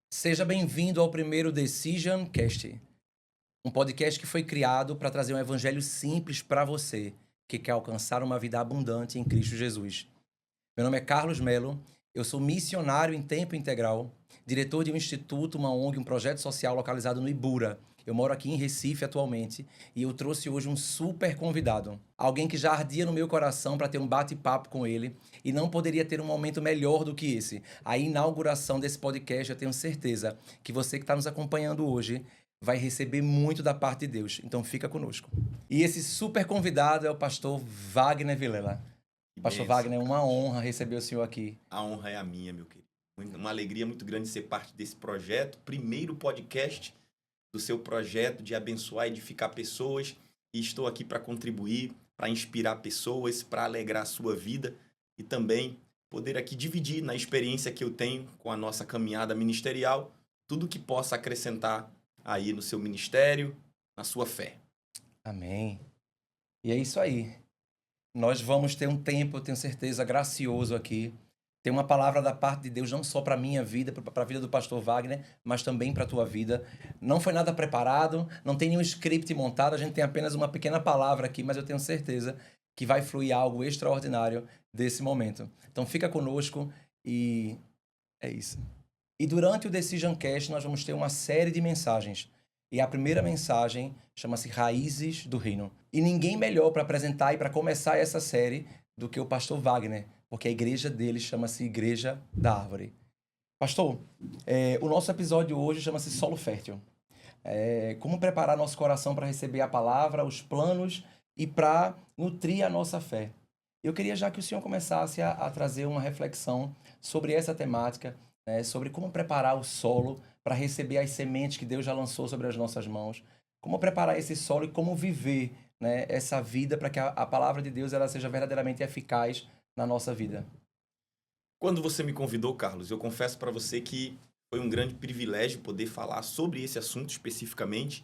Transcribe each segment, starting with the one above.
Seja bem-vindo ao primeiro Decision Cast, um podcast que foi criado para trazer um evangelho simples para você que quer alcançar uma vida abundante em Cristo Jesus. Meu nome é Carlos Melo, eu sou missionário em tempo integral, diretor de um instituto, uma ONG, um projeto social localizado no Ibura. Eu moro aqui em Recife atualmente e eu trouxe hoje um super convidado. Alguém que já ardia no meu coração para ter um bate-papo com ele e não poderia ter um momento melhor do que esse. A inauguração desse podcast, eu tenho certeza que você que está nos acompanhando hoje vai receber muito da parte de Deus. Então fica conosco. E esse super convidado é o pastor Wagner Vilela. Que Pastor bênção, Wagner, é uma Carlos. honra receber o senhor aqui. A honra é a minha, meu querido. Uma alegria muito grande ser parte desse projeto, primeiro podcast do seu projeto de abençoar e edificar pessoas. E estou aqui para contribuir, para inspirar pessoas, para alegrar a sua vida e também poder aqui dividir na experiência que eu tenho com a nossa caminhada ministerial, tudo que possa acrescentar aí no seu ministério, na sua fé. Amém. E é isso aí. Nós vamos ter um tempo, eu tenho certeza, gracioso aqui. Tem uma palavra da parte de Deus não só para a minha vida, para a vida do pastor Wagner, mas também para a tua vida. Não foi nada preparado, não tem nenhum script montado, a gente tem apenas uma pequena palavra aqui, mas eu tenho certeza que vai fluir algo extraordinário desse momento. Então fica conosco e é isso. E durante o Decision Cast nós vamos ter uma série de mensagens. E a primeira mensagem chama-se Raízes do Reino. E ninguém melhor para apresentar e para começar essa série do que o pastor Wagner, porque a igreja dele chama-se Igreja da Árvore. Pastor, o nosso episódio hoje chama-se Solo Fértil. Como preparar nosso coração para receber a palavra, os planos e para nutrir a nossa fé. Eu queria já que o senhor começasse a trazer uma reflexão sobre essa temática, né, sobre como preparar o solo para receber as sementes que Deus já lançou sobre as nossas mãos, como preparar esse solo e como viver, né, essa vida para que a palavra de Deus ela seja verdadeiramente eficaz na nossa vida. Quando você me convidou, Carlos, eu confesso para você que foi um grande privilégio poder falar sobre esse assunto especificamente.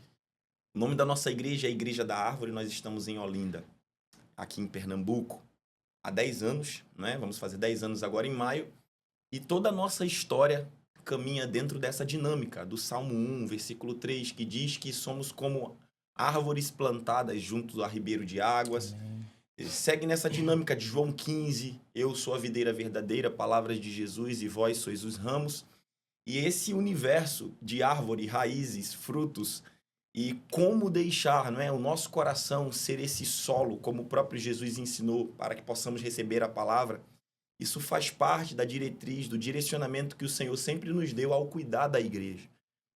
O nome da nossa igreja é a Igreja da Árvore, nós estamos em Olinda, aqui em Pernambuco, há 10 anos, né? Vamos fazer 10 anos agora em maio, e toda a nossa história caminha dentro dessa dinâmica do Salmo 1, versículo 3, que diz que somos como árvores plantadas junto a ribeiro de águas. Amém. Segue nessa dinâmica de João 15, eu sou a videira verdadeira, palavras de Jesus e vós sois os ramos. E esse universo de árvore, raízes, frutos e como deixar, não é, o nosso coração ser esse solo, como o próprio Jesus ensinou, para que possamos receber a palavra, isso faz parte da diretriz, do direcionamento que o Senhor sempre nos deu ao cuidar da igreja.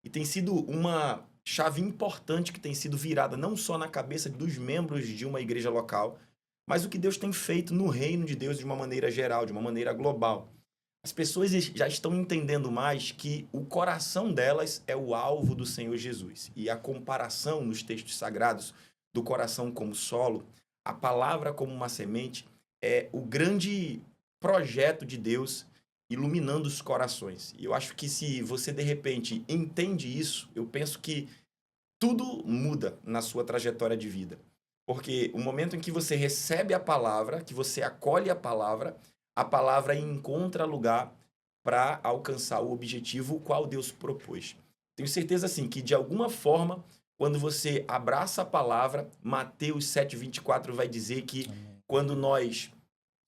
E tem sido uma chave importante que tem sido virada não só na cabeça dos membros de uma igreja local, mas o que Deus tem feito no reino de Deus de uma maneira geral, de uma maneira global. As pessoas já estão entendendo mais que o coração delas é o alvo do Senhor Jesus. E a comparação nos textos sagrados do coração como solo, a palavra como uma semente, é o grande projeto de Deus iluminando os corações. E eu acho que se você de repente entende isso, eu penso que tudo muda na sua trajetória de vida. Porque o momento em que você recebe a palavra, que você acolhe a palavra encontra lugar para alcançar o objetivo o qual Deus propôs. Tenho certeza assim que de alguma forma, quando você abraça a palavra, Mateus 7:24 vai dizer que Amém. quando nós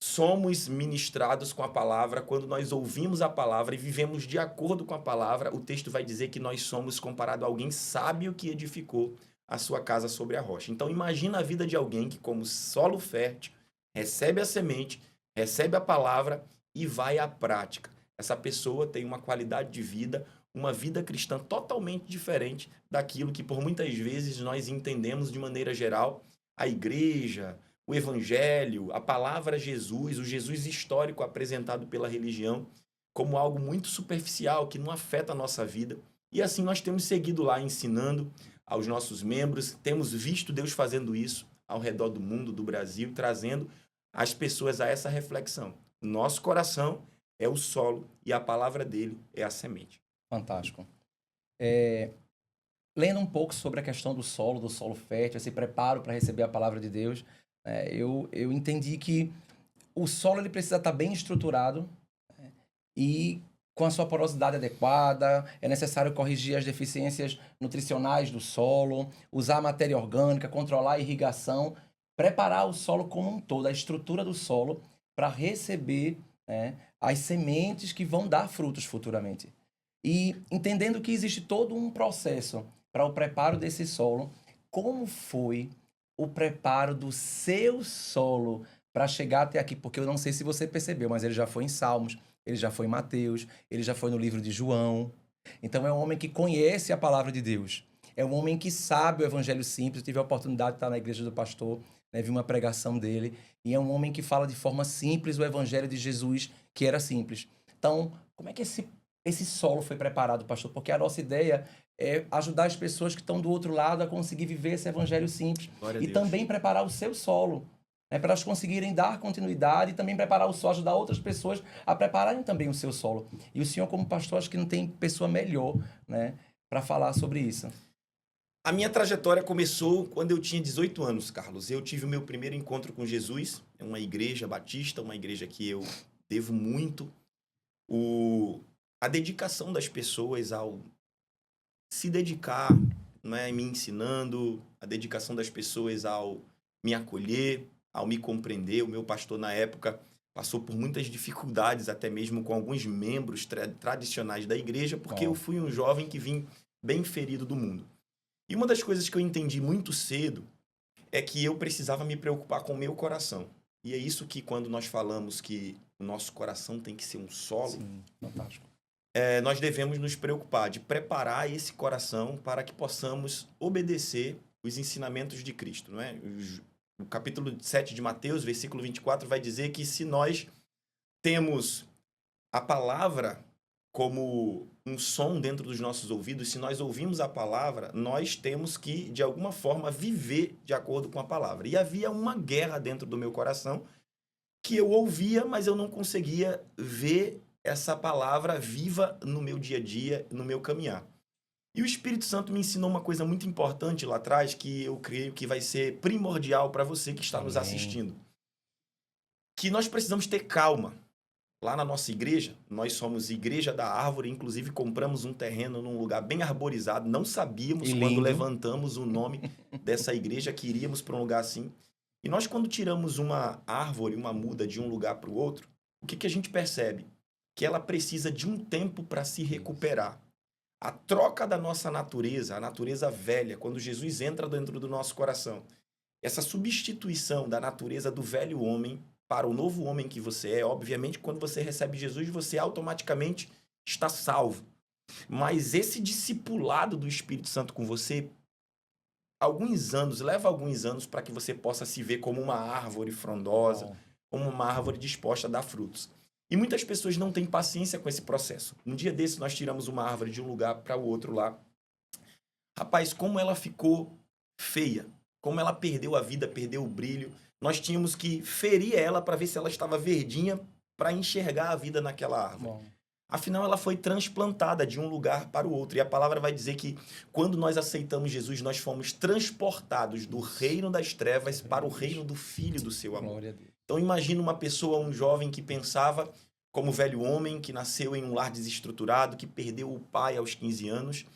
somos ministrados com a palavra, quando nós ouvimos a palavra e vivemos de acordo com a palavra, o texto vai dizer que nós somos comparado a alguém sábio que edificou a sua casa sobre a rocha. Então imagina a vida de alguém que, como solo fértil, recebe a semente, recebe a palavra e vai à prática. Essa pessoa tem uma qualidade de vida, uma vida cristã totalmente diferente daquilo que por muitas vezes nós entendemos de maneira geral a igreja, o evangelho, a palavra Jesus, o Jesus histórico apresentado pela religião como algo muito superficial que não afeta a nossa vida. E assim nós temos seguido lá ensinando aos nossos membros, temos visto Deus fazendo isso ao redor do mundo, do Brasil, trazendo as pessoas a essa reflexão. Nosso coração é o solo e a palavra dele é a semente. Fantástico. Lendo um pouco sobre a questão do solo fértil, esse preparo para receber a palavra de Deus, eu entendi que o solo ele precisa estar bem estruturado, né, e com a sua porosidade adequada, é necessário corrigir as deficiências nutricionais do solo, usar matéria orgânica, controlar a irrigação, preparar o solo como um todo, a estrutura do solo, para receber, né, as sementes que vão dar frutos futuramente. E entendendo que existe todo um processo para o preparo desse solo, como foi o preparo do seu solo para chegar até aqui? Porque eu não sei se você percebeu, mas ele já foi em Salmos, ele já foi em Mateus, ele já foi no livro de João. Então é um homem que conhece a palavra de Deus. É um homem que sabe o evangelho simples. Eu tive a oportunidade de estar na igreja do pastor, né, vi uma pregação dele. E é um homem que fala de forma simples o evangelho de Jesus, que era simples. Então, como é que esse solo foi preparado, pastor? Porque a nossa ideia é ajudar as pessoas que estão do outro lado a conseguir viver esse evangelho simples. Glória a E Deus. também preparar o seu solo, né, para elas conseguirem dar continuidade e também preparar o solo, ajudar outras pessoas a prepararem também o seu solo. E o senhor, como pastor, acho que não tem pessoa melhor, né, para falar sobre isso. A minha trajetória começou quando eu tinha 18 anos, Carlos. Eu tive o meu primeiro encontro com Jesus, é uma igreja batista, uma igreja que eu devo muito a dedicação das pessoas ao se dedicar, né, me ensinando, a dedicação das pessoas ao me acolher, ao me compreender. O meu pastor, na época, passou por muitas dificuldades, até mesmo com alguns membros tradicionais da igreja, porque eu fui um jovem que vim bem ferido do mundo. E uma das coisas que eu entendi muito cedo é que eu precisava me preocupar com o meu coração. E é isso que, quando nós falamos que o nosso coração tem que ser um solo, Sim, fantástico. Nós devemos nos preocupar de preparar esse coração para que possamos obedecer os ensinamentos de Cristo. Não é? O capítulo 7 de Mateus, versículo 24, vai dizer que se nós temos a palavra como um som dentro dos nossos ouvidos, se nós ouvimos a palavra, nós temos que, de alguma forma, viver de acordo com a palavra. E havia uma guerra dentro do meu coração que eu ouvia, mas eu não conseguia ver essa palavra viva no meu dia a dia, no meu caminhar. E o Espírito Santo me ensinou uma coisa muito importante lá atrás, que eu creio que vai ser primordial para você que está nos assistindo. Que nós precisamos ter calma. Lá na nossa igreja, nós somos Igreja da Árvore, inclusive compramos um terreno num lugar bem arborizado, não sabíamos quando levantamos o nome dessa igreja que iríamos para um lugar assim. E nós, quando tiramos uma árvore, uma muda de um lugar para o outro, o que a gente percebe? Que ela precisa de um tempo para se recuperar. A troca da nossa natureza, a natureza velha, quando Jesus entra dentro do nosso coração, essa substituição da natureza do velho homem para o novo homem que você é, obviamente, quando você recebe Jesus, você automaticamente está salvo. Mas esse discipulado do Espírito Santo com você, leva alguns anos para que você possa se ver como uma árvore frondosa, como uma árvore disposta a dar frutos. E muitas pessoas não têm paciência com esse processo. Um dia desse, nós tiramos uma árvore de um lugar para o outro lá. Rapaz, como ela ficou feia, como ela perdeu a vida, perdeu o brilho. Nós tínhamos que ferir ela para ver se ela estava verdinha, para enxergar a vida naquela árvore. Bom. Afinal, ela foi transplantada de um lugar para o outro. E a palavra vai dizer que, quando nós aceitamos Jesus, nós fomos transportados do reino das trevas para o reino do Filho do seu amor. Então, imagina uma pessoa, um jovem que pensava como velho homem, que nasceu em um lar desestruturado, que perdeu o pai aos 15 anos,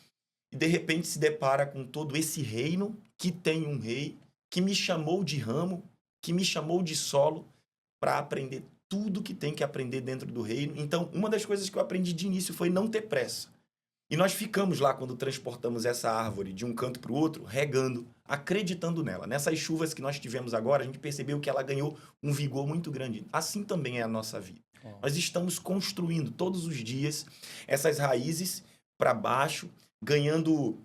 e de repente se depara com todo esse reino, que tem um rei, que me chamou de ramo, que me chamou de solo, para aprender tudo que tem que aprender dentro do reino. Então, uma das coisas que eu aprendi de início foi não ter pressa. E nós ficamos lá, quando transportamos essa árvore de um canto para o outro, regando, acreditando nela. Nessas chuvas que nós tivemos agora, a gente percebeu que ela ganhou um vigor muito grande. Assim também é a nossa vida. Nós estamos construindo todos os dias essas raízes para baixo, ganhando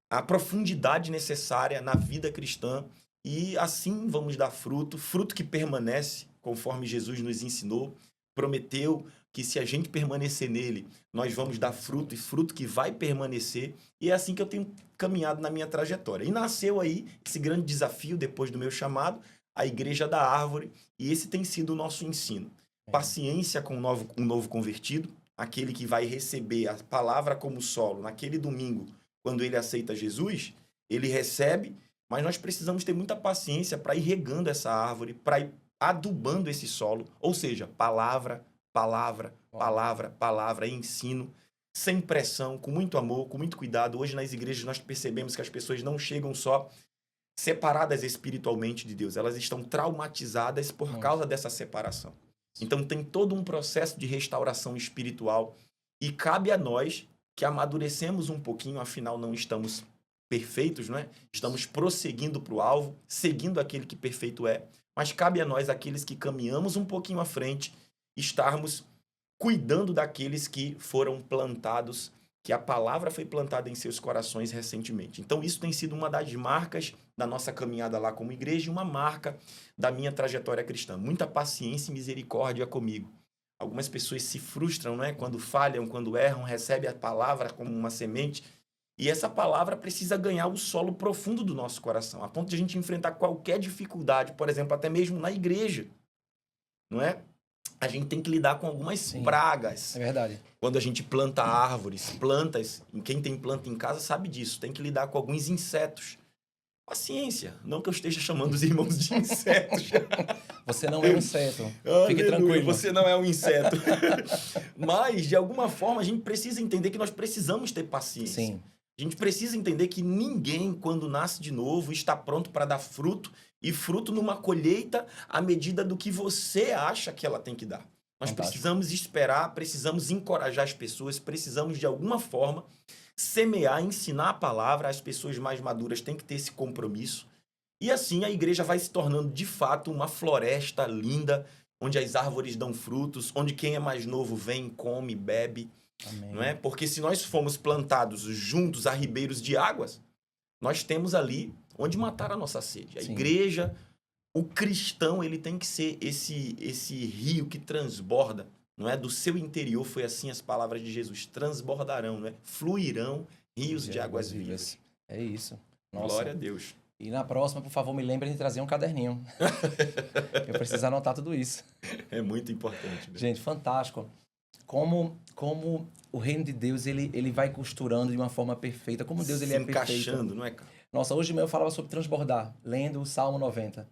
a profundidade necessária na vida cristã, e assim vamos dar fruto, fruto que permanece, conforme Jesus nos ensinou, prometeu que se a gente permanecer nele, nós vamos dar fruto, e fruto que vai permanecer. E é assim que eu tenho caminhado na minha trajetória. E nasceu aí esse grande desafio, depois do meu chamado, a Igreja da Árvore, e esse tem sido o nosso ensino. Paciência com um novo convertido, aquele que vai receber a palavra como solo naquele domingo, quando ele aceita Jesus, ele recebe, mas nós precisamos ter muita paciência para ir regando essa árvore, para ir adubando esse solo, ou seja, palavra, palavra, Uau. palavra, palavra, ensino, sem pressão, com muito amor, com muito cuidado. Hoje nas igrejas nós percebemos que as pessoas não chegam só separadas espiritualmente de Deus, elas estão traumatizadas por Muito. causa dessa separação. Então tem todo um processo de restauração espiritual e cabe a nós que amadurecemos um pouquinho, afinal não estamos perfeitos, não é? Estamos prosseguindo para o alvo, seguindo aquele que perfeito é, mas cabe a nós, aqueles que caminhamos um pouquinho à frente, estarmos cuidando daqueles que foram plantados, que a palavra foi plantada em seus corações recentemente. Então isso tem sido uma das marcas da nossa caminhada lá como igreja e uma marca da minha trajetória cristã. Muita paciência e misericórdia comigo. Algumas pessoas se frustram, não é? Quando falham, quando erram, recebem a palavra como uma semente. E essa palavra precisa ganhar o solo profundo do nosso coração, a ponto de a gente enfrentar qualquer dificuldade, por exemplo, até mesmo na igreja, não é? A gente tem que lidar com algumas Sim, pragas. é verdade. Quando a gente planta árvores, plantas, quem tem planta em casa sabe disso, tem que lidar com alguns insetos. Paciência, não que eu esteja chamando os irmãos de insetos. Você não é um inseto. Fique Aleluia, tranquilo. você não é um inseto. Mas, de alguma forma, a gente precisa entender que nós precisamos ter paciência. Sim, A gente precisa entender que ninguém, quando nasce de novo, está pronto para dar fruto, e fruto numa colheita à medida do que você acha que ela tem que dar. Nós fantástico. precisamos esperar, precisamos encorajar as pessoas, precisamos, de alguma forma, semear, ensinar a palavra. As pessoas mais maduras têm que ter esse compromisso. E assim a igreja vai se tornando, de fato, uma floresta linda, onde as árvores dão frutos, onde quem é mais novo vem, come, bebe. Amém. Não é? Porque se nós formos plantados juntos a ribeiros de águas, nós temos ali onde matar a nossa sede. A Sim. igreja, o cristão, ele tem que ser esse rio que transborda, não é? Do seu interior, foi assim as palavras de Jesus, transbordarão, não é? Fluirão rios de águas vivas. É isso. Nossa. Glória a Deus. E na próxima, por favor, me lembrem de trazer um caderninho. Eu preciso anotar tudo isso. É muito importante. Né? Gente, fantástico. Como o reino de Deus, ele vai costurando de uma forma perfeita. Como Deus, ele se é perfeito. encaixando, não é, cara? Nossa, hoje de manhã eu falava sobre transbordar, lendo o Salmo 90.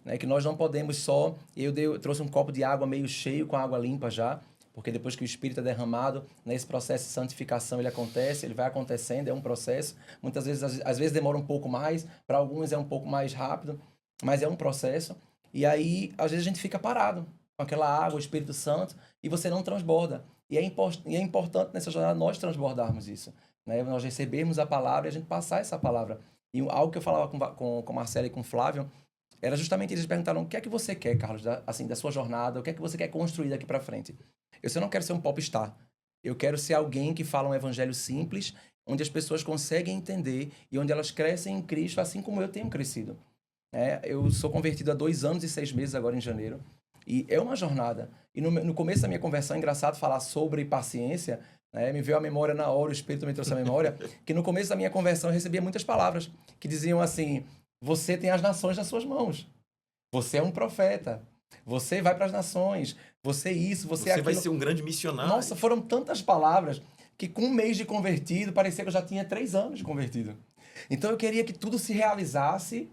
Né, que nós não podemos só... Eu trouxe um copo de água meio cheio, com água limpa já, porque depois que o Espírito é derramado, nesse processo de santificação ele acontece, ele vai acontecendo, é um processo. Muitas vezes, às vezes demora um pouco mais, para alguns é um pouco mais rápido, mas é um processo. E aí, às vezes a gente fica parado com aquela água, o Espírito Santo, e você não transborda. E é importante nessa jornada nós transbordarmos isso. Né? Nós recebermos a palavra e a gente passar essa palavra. E algo que eu falava com Marcelo e com o Flávio, era justamente eles perguntaram: o que é que você quer, Carlos, da sua jornada? O que é que você quer construir daqui para frente? Eu não quero ser um popstar. Eu quero ser alguém que fala um evangelho simples, onde as pessoas conseguem entender e onde elas crescem em Cristo, assim como eu tenho crescido. Eu sou convertido há 2 anos e 6 meses agora em janeiro. E é uma jornada. E no começo da minha conversão, é engraçado falar sobre paciência, né? Me veio a memória na hora, o Espírito me trouxe a memória, que no começo da minha conversão eu recebia muitas palavras que diziam assim: você tem as nações nas suas mãos. Você é um profeta. Você vai para as nações. Você isso, você aquilo. Você vai ser um grande missionário. Nossa, foram tantas palavras que com 1 mês de convertido, parecia que eu já tinha 3 anos de convertido. Então eu queria que tudo se realizasse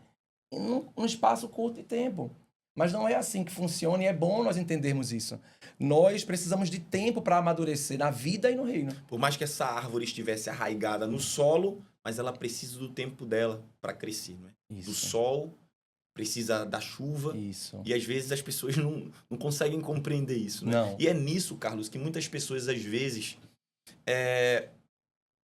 num espaço curto de tempo. Mas não é assim que funciona e é bom nós entendermos isso. Nós precisamos de tempo para amadurecer na vida e no reino. Por mais que essa árvore estivesse arraigada no solo, mas ela precisa do tempo dela para crescer. Não é? Isso. Do sol, precisa da chuva. Isso. E às vezes as pessoas não conseguem compreender isso. Né? Não. E é nisso, Carlos, que muitas pessoas às vezes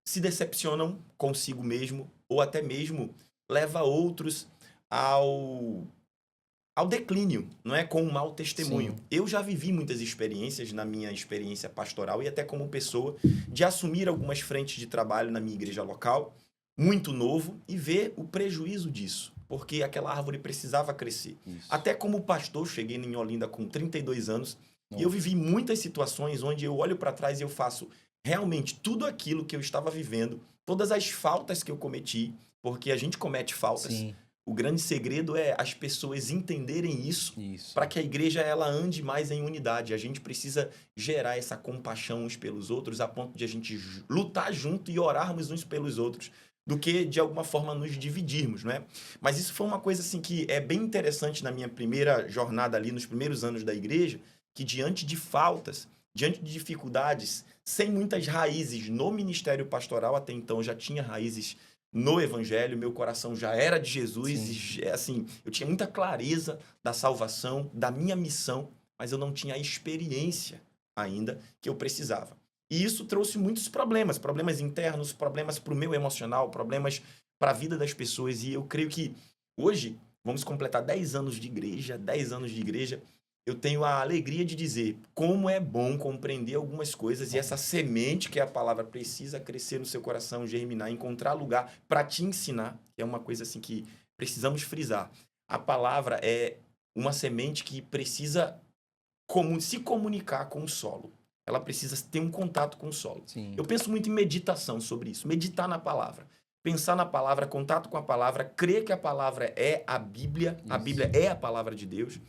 se decepcionam consigo mesmo ou até mesmo leva outros ao declínio, não é? Com um mau testemunho. Sim. Eu já vivi muitas experiências na minha experiência pastoral e até como pessoa de assumir algumas frentes de trabalho na minha igreja local, muito novo, e ver o prejuízo disso, porque aquela árvore precisava crescer. Isso. Até como pastor, cheguei em Olinda com 32 anos Nossa. e eu vivi muitas situações onde eu olho para trás e eu faço realmente tudo aquilo que eu estava vivendo, todas as faltas que eu cometi, porque a gente comete faltas. Sim. O grande segredo é as pessoas entenderem isso. Para que a igreja ela ande mais em unidade. A gente precisa gerar essa compaixão uns pelos outros a ponto de a gente lutar junto e orarmos uns pelos outros do que, de alguma forma, nos dividirmos, não é? Mas isso foi uma coisa assim, que é bem interessante na minha primeira jornada ali, nos primeiros anos da igreja, que diante de faltas, diante de dificuldades, sem muitas raízes no ministério pastoral, até então eu já tinha raízes no evangelho, meu coração já era de Jesus, e, assim, eu tinha muita clareza da salvação, da minha missão, mas eu não tinha a experiência ainda que eu precisava. E isso trouxe muitos problemas, problemas internos, problemas para o meu emocional, problemas para a vida das pessoas. E eu creio que hoje, vamos completar 10 anos de igreja, 10 anos de igreja, eu tenho a alegria de dizer como é bom compreender algumas coisas e essa semente que é a palavra precisa crescer no seu coração, germinar, encontrar lugar para te ensinar, que é uma coisa assim que precisamos frisar. A palavra é uma semente que precisa se comunicar com o solo. Ela precisa ter um contato com o solo. Sim. Eu penso muito em meditação sobre isso. Meditar na palavra. Pensar na palavra, contato com a palavra, crer que a palavra é a Bíblia. Isso. A Bíblia é a palavra de Deus.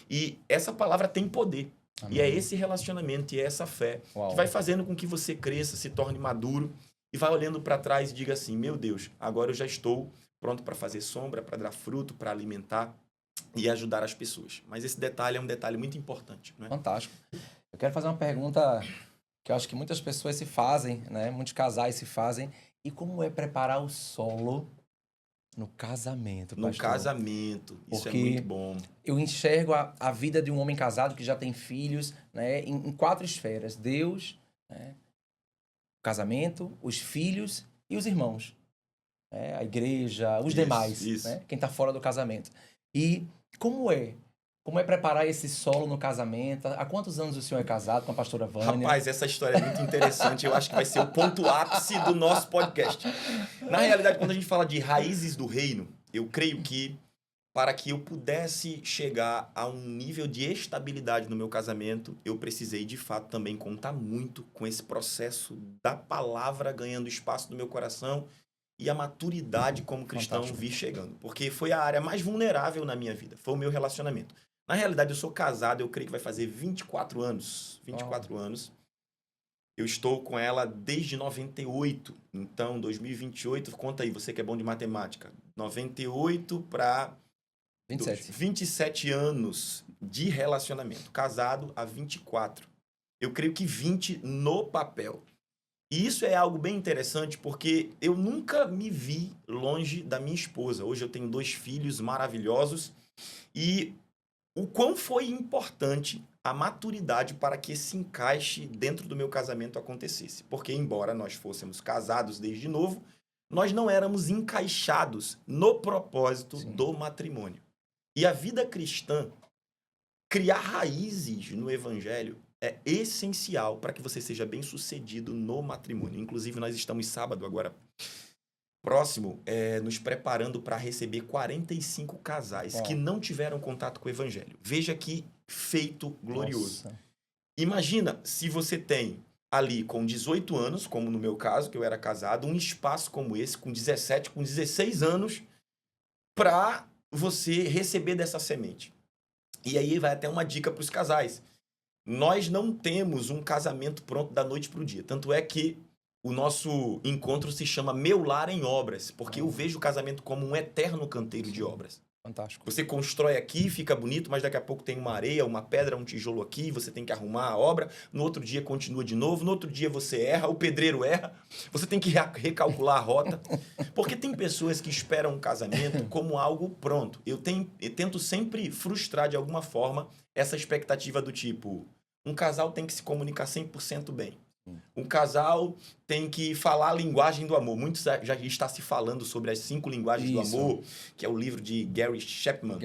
E essa palavra tem poder. Amém. E é esse relacionamento e é essa fé que vai fazendo com que você cresça, se torne maduro e vai olhando para trás e diga assim, meu Deus, agora eu já estou pronto para fazer sombra, para dar fruto, para alimentar e ajudar as pessoas. Mas esse detalhe é um detalhe muito importante. Não é? Fantástico. Eu quero fazer uma pergunta que eu acho que muitas pessoas se fazem, né? Muitos casais se fazem. E como é preparar o solo no casamento, pastor? No casamento. Isso Porque é muito bom. eu enxergo a vida de um homem casado que já tem filhos, né? Em 4 esferas. Deus, né? O casamento, os filhos e os irmãos. Né? A igreja, os demais. Isso. Né? Quem está fora do casamento. E como é? Como é preparar esse solo no casamento? Há quantos anos o senhor é casado com a pastora Vânia? Rapaz, essa história é muito interessante. Eu acho que vai ser o ponto ápice do nosso podcast. Na realidade, quando a gente fala de raízes do reino, eu creio que para que eu pudesse chegar a um nível de estabilidade no meu casamento, eu precisei, de fato, também contar muito com esse processo da palavra ganhando espaço no meu coração e a maturidade como cristão vir chegando. Porque foi a área mais vulnerável na minha vida, foi o meu relacionamento. Na realidade, eu sou casado, eu creio que vai fazer 24 anos. 24 anos. Eu estou com ela desde 98. Então, 2028, conta aí, você que é bom de matemática. 98 para 27 anos de relacionamento. Casado há 24. Eu creio que 20 no papel. E isso é algo bem interessante porque eu nunca me vi longe da minha esposa. Hoje eu tenho 2 filhos maravilhosos e o quão foi importante a maturidade para que esse encaixe dentro do meu casamento acontecesse. Porque, embora nós fôssemos casados desde novo, nós não éramos encaixados no propósito do matrimônio. E a vida cristã, criar raízes no evangelho, é essencial para que você seja bem-sucedido no matrimônio. Inclusive, nós estamos sábado agora próximo, nos preparando para receber 45 casais que não tiveram contato com o evangelho. Veja que feito glorioso. Nossa. Imagina se você tem ali com 18 anos, como no meu caso, que eu era casado, um espaço como esse, com 17, com 16 anos, para você receber dessa semente. E aí vai até uma dica para os casais. Nós não temos um casamento pronto da noite para o dia. Tanto é que o nosso encontro se chama Meu Lar em Obras, porque eu vejo o casamento como um eterno canteiro de obras. Fantástico. Você constrói aqui, fica bonito, mas daqui a pouco tem uma areia, uma pedra, um tijolo aqui, você tem que arrumar a obra, no outro dia continua de novo, no outro dia você erra, o pedreiro erra, você tem que recalcular a rota, porque tem pessoas que esperam um casamento como algo pronto. Eu tento sempre frustrar de alguma forma essa expectativa do tipo, um casal tem que se comunicar 100% bem. Um casal tem que falar a linguagem do amor. Muitos já está se falando sobre as 5 linguagens do amor, que é o livro de Gary Chapman.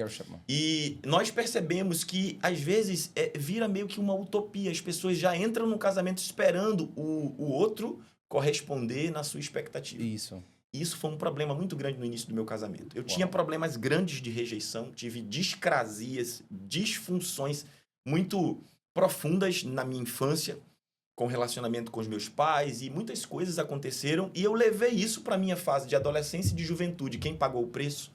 E nós percebemos que, às vezes, vira meio que uma utopia. As pessoas já entram no casamento esperando o outro corresponder na sua expectativa. Isso foi um problema muito grande no início do meu casamento. Eu tinha problemas grandes de rejeição, tive discrasias, disfunções muito profundas na minha infância, com relacionamento com os meus pais, e muitas coisas aconteceram, e eu levei isso para a minha fase de adolescência e de juventude. Quem pagou o preço?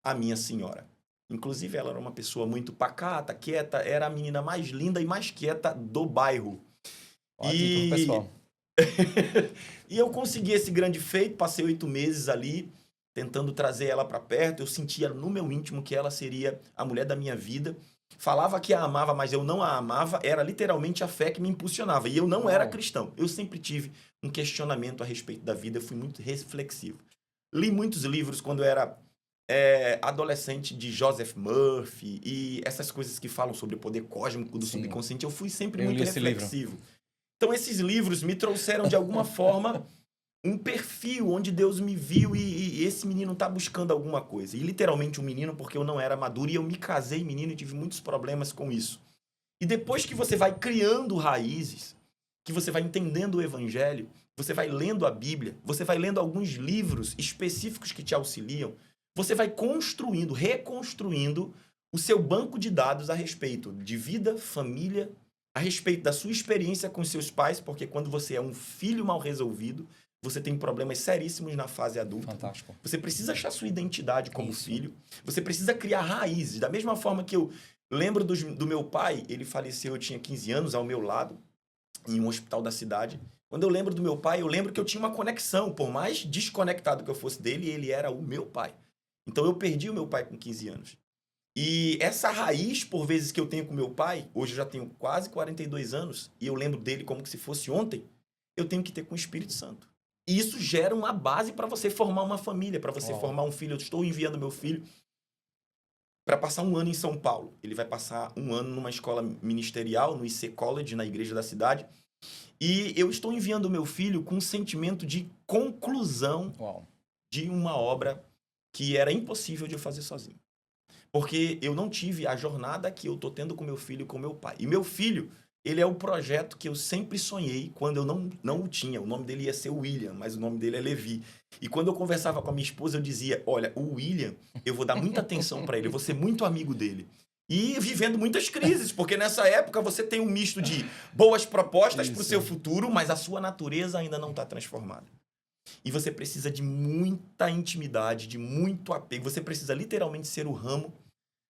A minha senhora. Inclusive, ela era uma pessoa muito pacata, quieta, era a menina mais linda e mais quieta do bairro. Ótimo, pessoal. E eu consegui esse grande feito, passei 8 meses ali, tentando trazer ela para perto. Eu sentia no meu íntimo que ela seria a mulher da minha vida. falava que a amava, mas eu não a amava, era literalmente a fé que me impulsionava. E eu não era cristão. Eu sempre tive um questionamento a respeito da vida, eu fui muito reflexivo. Li muitos livros quando eu era adolescente, de Joseph Murphy e essas coisas que falam sobre o poder cósmico do subconsciente. Eu fui sempre muito reflexivo. Então, esses livros me trouxeram, de alguma forma, um perfil onde Deus me viu e esse menino está buscando alguma coisa. E literalmente um menino, porque eu não era maduro e eu me casei menino e tive muitos problemas com isso. E depois que você vai criando raízes, que você vai entendendo o evangelho, você vai lendo a Bíblia, você vai lendo alguns livros específicos que te auxiliam, você vai construindo, reconstruindo o seu banco de dados a respeito de vida, família, a respeito da sua experiência com seus pais, porque quando você é um filho mal resolvido, você tem problemas seríssimos na fase adulta. Fantástico. Você precisa achar sua identidade como filho. Você precisa criar raízes. Da mesma forma que eu lembro do meu pai, ele faleceu, eu tinha 15 anos, ao meu lado, em um hospital da cidade. Quando eu lembro do meu pai, eu lembro que eu tinha uma conexão. Por mais desconectado que eu fosse dele, ele era o meu pai. Então, eu perdi o meu pai com 15 anos. E essa raiz, por vezes, que eu tenho com meu pai, hoje eu já tenho quase 42 anos, e eu lembro dele como se fosse ontem, eu tenho que ter com o Espírito Santo. E isso gera uma base para você formar uma família, para você formar um filho. Eu estou enviando meu filho para passar um ano em São Paulo. Ele vai passar um ano numa escola ministerial, no IC College, na igreja da cidade. E eu estou enviando meu filho com um sentimento de conclusão de uma obra que era impossível de eu fazer sozinho. Porque eu não tive a jornada que eu estou tendo com meu filho e com meu pai. E meu filho, ele é o projeto que eu sempre sonhei quando eu não o tinha. O nome dele ia ser William, mas o nome dele é Levi. E quando eu conversava com a minha esposa, eu dizia, olha, o William, eu vou dar muita atenção para ele, eu vou ser muito amigo dele. E vivendo muitas crises, porque nessa época você tem um misto de boas propostas para o seu futuro, mas a sua natureza ainda não está transformada. E você precisa de muita intimidade, de muito apego. Você precisa literalmente ser o ramo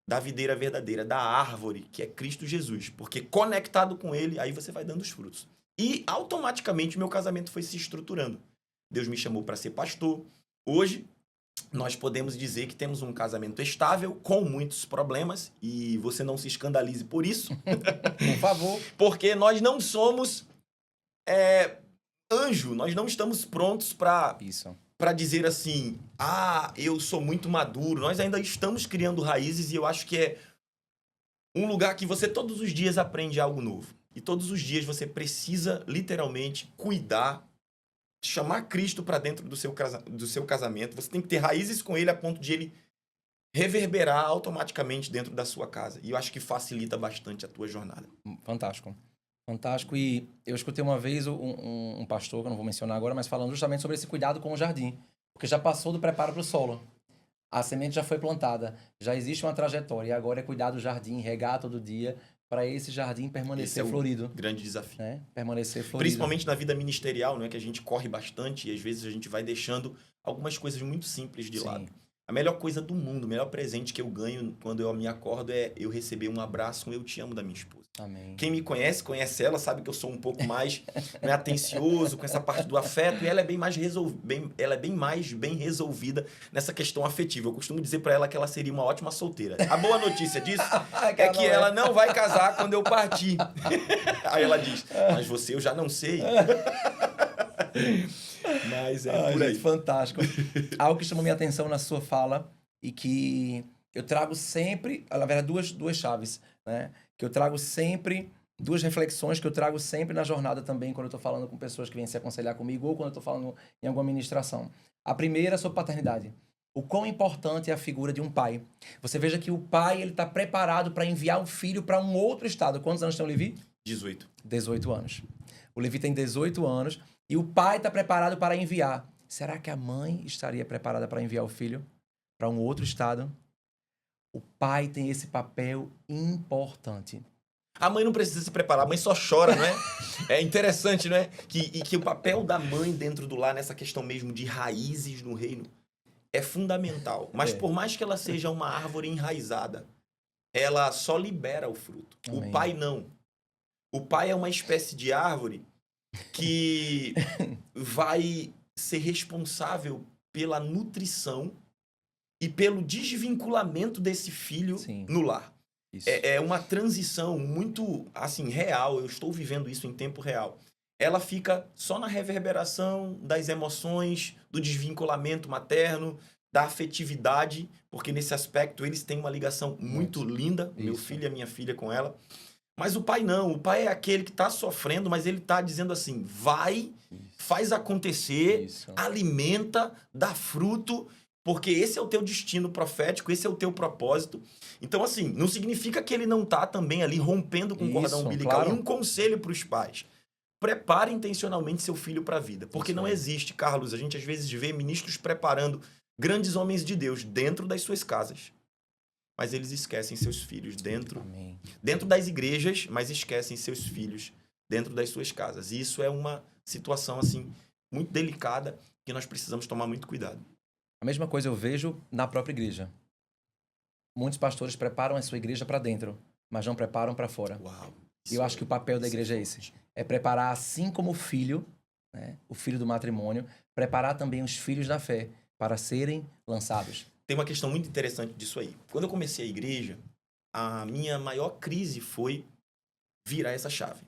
da videira verdadeira, da árvore, que é Cristo Jesus. Porque conectado com ele, aí você vai dando os frutos. E automaticamente o meu casamento foi se estruturando. Deus me chamou para ser pastor. Hoje, nós podemos dizer que temos um casamento estável, com muitos problemas, e você não se escandalize por isso. Por favor. Porque nós não somos anjo, nós não estamos prontos para dizer assim, eu sou muito maduro. Nós ainda estamos criando raízes e eu acho que é um lugar que você todos os dias aprende algo novo. E todos os dias você precisa, literalmente, cuidar, chamar Cristo para dentro do seu casamento. Você tem que ter raízes com ele a ponto de ele reverberar automaticamente dentro da sua casa. E eu acho que facilita bastante a tua jornada. Fantástico. Fantástico. E eu escutei uma vez um pastor, que eu não vou mencionar agora, mas falando justamente sobre esse cuidado com o jardim. Porque já passou do preparo para o solo. A semente já foi plantada. Já existe uma trajetória. E agora é cuidar do jardim, regar todo dia, para esse jardim permanecer florido. Grande desafio. Né? Permanecer florido. Principalmente na vida ministerial, né? Que a gente corre bastante e às vezes a gente vai deixando algumas coisas muito simples de lado. A melhor coisa do mundo, o melhor presente que eu ganho quando eu me acordo é eu receber um abraço, um eu te amo da minha esposa. Amém. Quem me conhece ela, sabe que eu sou um pouco mais atencioso com essa parte do afeto, e ela é bem mais bem resolvida nessa questão afetiva. Eu costumo dizer para ela que ela seria uma ótima solteira. A boa notícia disso é que ela não vai casar quando eu partir. Aí ela diz, mas você eu já não sei. Mas por aí. Gente, fantástico. Algo que chamou minha atenção na sua fala e que eu trago sempre, na verdade, duas chaves, né? Que eu trago sempre, duas reflexões que eu trago sempre na jornada também, quando eu estou falando com pessoas que vêm se aconselhar comigo ou quando eu estou falando em alguma ministração. A primeira é sobre paternidade. O quão importante é a figura de um pai. Você veja que o pai ele está preparado para enviar o filho para um outro estado. Quantos anos tem o Levi? 18. 18 anos. O Levi tem 18 anos e o pai está preparado para enviar. Será que a mãe estaria preparada para enviar o filho para um outro estado? O pai tem esse papel importante. A mãe não precisa se preparar, a mãe só chora, não é? É interessante, não é? Que o papel da mãe dentro do lar, nessa questão mesmo de raízes no reino, é fundamental. Mas por mais que ela seja uma árvore enraizada, ela só libera o fruto. Amém. O pai não. O pai é uma espécie de árvore que vai ser responsável pela nutrição e pelo desvinculamento desse filho no lar. Isso. É uma transição muito, assim, real. Eu estou vivendo isso em tempo real. Ela fica só na reverberação das emoções, do desvinculamento materno, da afetividade, porque nesse aspecto eles têm uma ligação muito linda, o meu Isso. filho e a minha filha com ela. Mas o pai não, o pai é aquele que está sofrendo, mas ele está dizendo assim, vai, faz acontecer, Isso. alimenta, dá fruto, porque esse é o teu destino profético, esse é o teu propósito. Então, assim, não significa que ele não está também ali rompendo com o cordão Isso, umbilical. claro. E um conselho para os pais, prepare intencionalmente seu filho para a vida, porque Isso não aí. existe, Carlos, a gente às vezes vê ministros preparando grandes homens de Deus dentro das suas casas, mas eles esquecem seus filhos dentro Amém. das igrejas, mas esquecem seus filhos dentro das suas casas. E isso é uma situação, assim, muito delicada que nós precisamos tomar muito cuidado. A mesma coisa eu vejo na própria igreja. Muitos pastores preparam a sua igreja para dentro, mas não preparam para fora. Uau! E eu acho que o papel da igreja é esse. É preparar assim como o filho, né, o filho do matrimônio, preparar também os filhos da fé para serem lançados. Tem uma questão muito interessante disso aí. Quando eu comecei a igreja, a minha maior crise foi virar essa chave.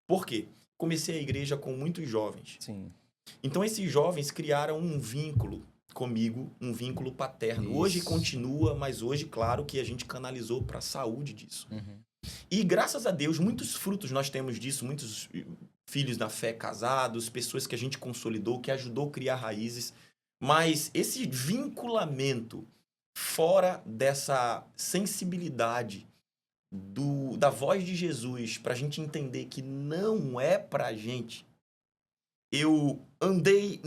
Por quê? Comecei a igreja com muitos jovens. Sim. Então, esses jovens criaram um vínculo comigo, um vínculo paterno. Isso. Hoje continua, mas hoje, claro, que a gente canalizou para a saúde disso. Uhum. E, graças a Deus, muitos frutos nós temos disso, muitos filhos da fé casados, pessoas que a gente consolidou, que ajudou a criar raízes. Mas esse vinculamento fora dessa sensibilidade da voz de Jesus para a gente entender que não é para a gente, eu andei